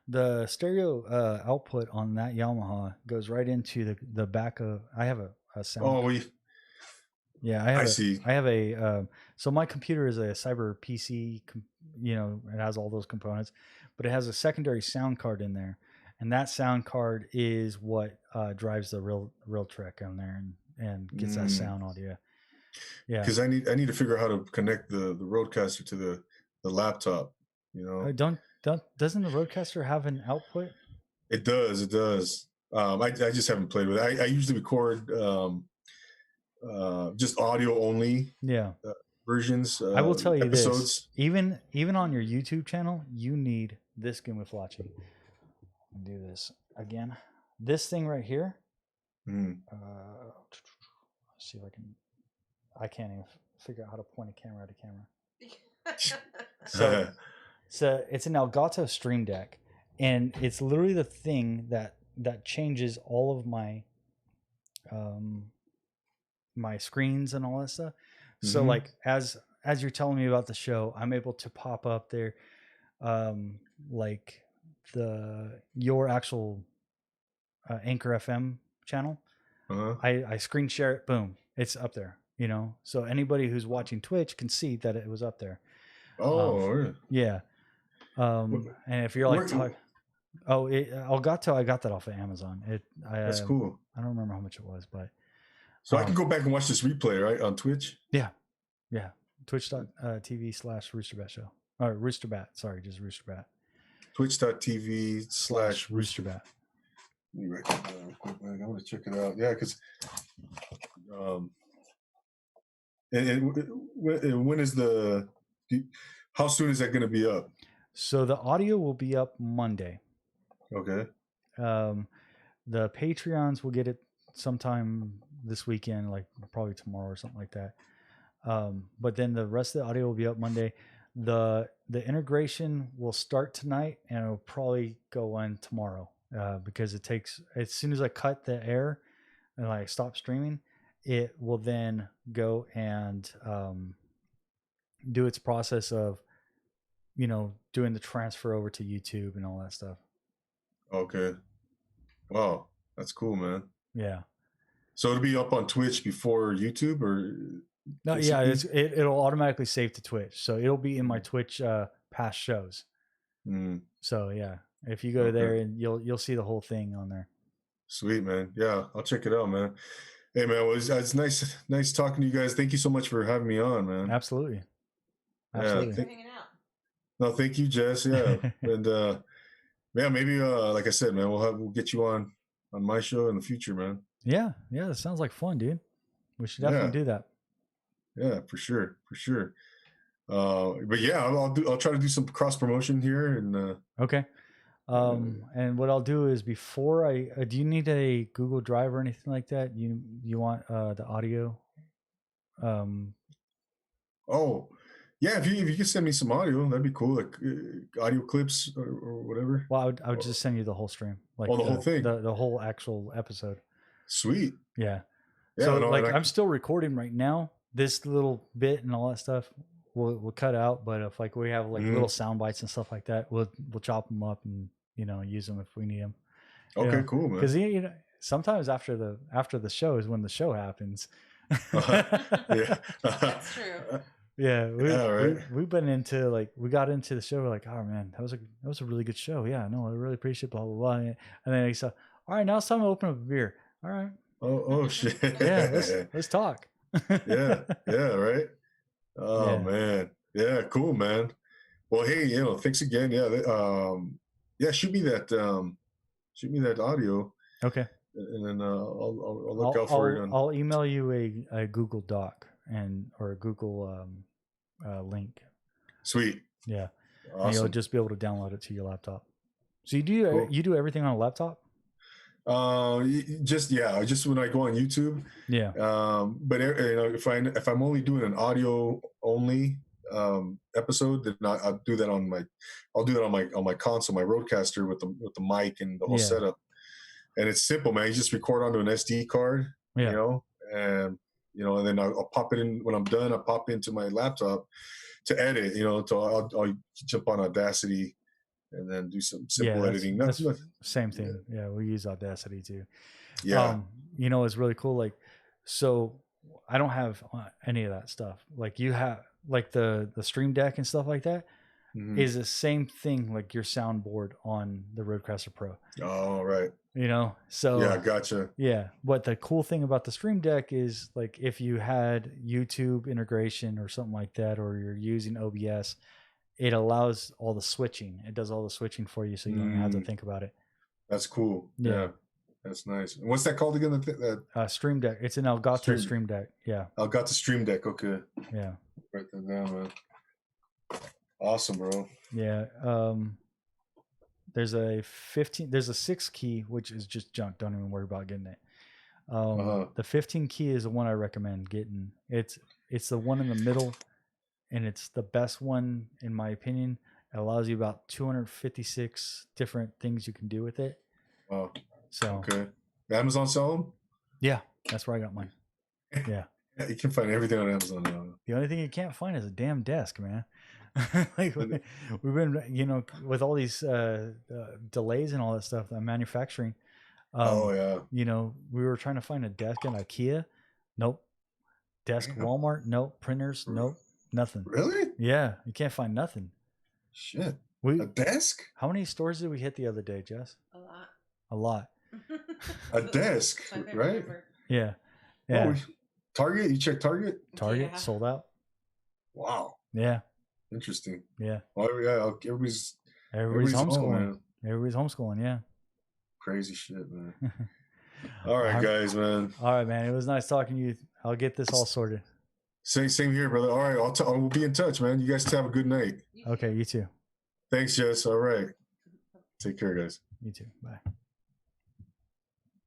the stereo output on that Yamaha goes right into the back of. I have a sound. Oh, I see. I have a so my computer is a Cyber PC. It has all those components, but it has a secondary sound card in there, and that sound card is what drives the real Trek on there and gets that sound audio. Yeah, because I need to figure out how to connect the Rodecaster to the laptop. Doesn't the Rodecaster have an output? It does. I just haven't played with it. I usually record just audio only. Yeah. Versions. I will tell you episodes. This. Even on your YouTube channel, you need this Gimiflachi. Do this again. This thing right here. Let's see if I can't even figure out how to point a camera at a camera. So it's an Elgato Stream Deck, and it's literally the thing that changes all of my my screens and all that stuff. So like as you're telling me about the show, I'm able to pop up there like your actual Anchor FM channel. I screen share it, boom, it's up there. So anybody who's watching Twitch can see that it was up there. Really? Yeah. And if you're like Elgato, I got that off of Amazon. That's cool. I don't remember how much it was, but so I can go back and watch this replay, right, on Twitch? Yeah. Twitch.tv/Roosterbat show. Or Roosterbat. Sorry, just Roosterbat. Twitch.tv/Roosterbat. Let me write that down real quick, man. I want to check it out. Yeah, because and when is how soon is that going to be up? So the audio will be up Monday. Okay. The Patreons will get it sometime this weekend, like probably tomorrow or something like that. But then the rest of the audio will be up Monday. The integration will start tonight, and it'll probably go on tomorrow because it takes, as soon as I cut the air and I stop streaming, it will then go and do its process of doing the transfer over to YouTube and all that stuff. Okay. Wow, that's cool, man. Yeah. So it'll be up on Twitch before YouTube, or no? Yeah, it'll automatically save to Twitch, so it'll be in my Twitch past shows. So yeah, if you go there, and you'll see the whole thing on there. Sweet, man. Yeah, I'll check it out, man. Hey man, well, it's nice talking to you guys. Thank you so much for having me on, man. Absolutely. Thanks for hanging out. No, thank you, Jess. Yeah, and yeah, maybe like I said, man, we'll get you on my show in the future, man. Yeah, that sounds like fun, dude. We should definitely do that. Yeah, for sure. But yeah, I'll try to do some cross promotion here and. Okay. And what I'll do is before do you need a Google Drive or anything like that? You want the audio? Oh, yeah. If you can send me some audio, that'd be cool. Like audio clips or whatever. Well, I would just send you the whole stream, like the whole thing, the whole actual episode. Sweet. Yeah. So I'm still recording right now. This little bit and all that stuff we'll cut out, but if like we have like little sound bites and stuff like that, we'll chop them up and use them if we need them. Okay, cool, man. Because sometimes after the show is when the show happens. Yeah, that's true. Yeah, we've been into we got into the show. We're like, oh man, that was a really good show. Yeah, no, I really appreciate blah blah blah. And then he said, all right, now it's time to open up a beer. All right. Oh shit. Yeah, let's talk. yeah, right. Oh man, yeah, cool, man. Well, hey, thanks again. Yeah, shoot me that audio. Okay. And then I'll look out for it. I'll email you a Google Doc or a Google link. Sweet. Yeah. Awesome. And you'll just be able to download it to your laptop. So you do everything on a laptop? Just when I go on YouTube. Yeah. But if I'm only doing an audio only episode, then I'll do that on my console, my Rodecaster with the mic and the whole setup. And it's simple, man. You just record onto an SD card, and then I'll pop it in when I'm done. I'll pop into my laptop to edit, so I'll jump on Audacity and then do some simple editing. That's same thing. Yeah, we use Audacity too. Yeah. It's really cool. So I don't have any of that stuff. Like you have, the Stream Deck and stuff like that is the same thing, like your soundboard on the Rodecaster Pro. Oh, right. So yeah, gotcha. Yeah. But the cool thing about the Stream Deck is if you had YouTube integration or something like that, or you're using OBS, it allows all the switching. It does all the switching for you, so you don't have to think about it. That's cool. Yeah. That's nice. What's that called again? Stream Deck. It's an Elgato Stream Deck. Yeah. Elgato Stream Deck. Okay. Yeah. Write that down, man. Awesome, bro. Yeah. There's a 6 key, which is just junk. Don't even worry about getting it. The 15 key is the one I recommend getting. It's the one in the middle, and it's the best one in my opinion. It allows you about 256 different things you can do with it. Wow. So okay. Amazon sell them? Yeah, that's where I got mine. Yeah. You can find everything on Amazon now. The only thing you can't find is a damn desk, man. We've been, with all these delays and all that stuff, manufacturing. We were trying to find a desk at IKEA. Nope. Desk Walmart. Nope. Printers. Nope. Nothing. Really? Yeah. You can't find nothing. Shit. A desk? How many stores did we hit the other day, Jess? A lot. A desk, right? Yeah. Yeah. Target? You check Target? Target sold out. Wow. Yeah. Interesting. Yeah. Well, yeah. Everybody's homeschooling. Everybody's homeschooling. Yeah. Crazy shit, man. All right, guys, man. All right, man. It was nice talking to you. I'll get this all sorted. Same here, brother. All right, we'll be in touch, man. You guys have a good night. Okay, you too. Thanks, Jess. All right. Take care, guys. You too. Bye.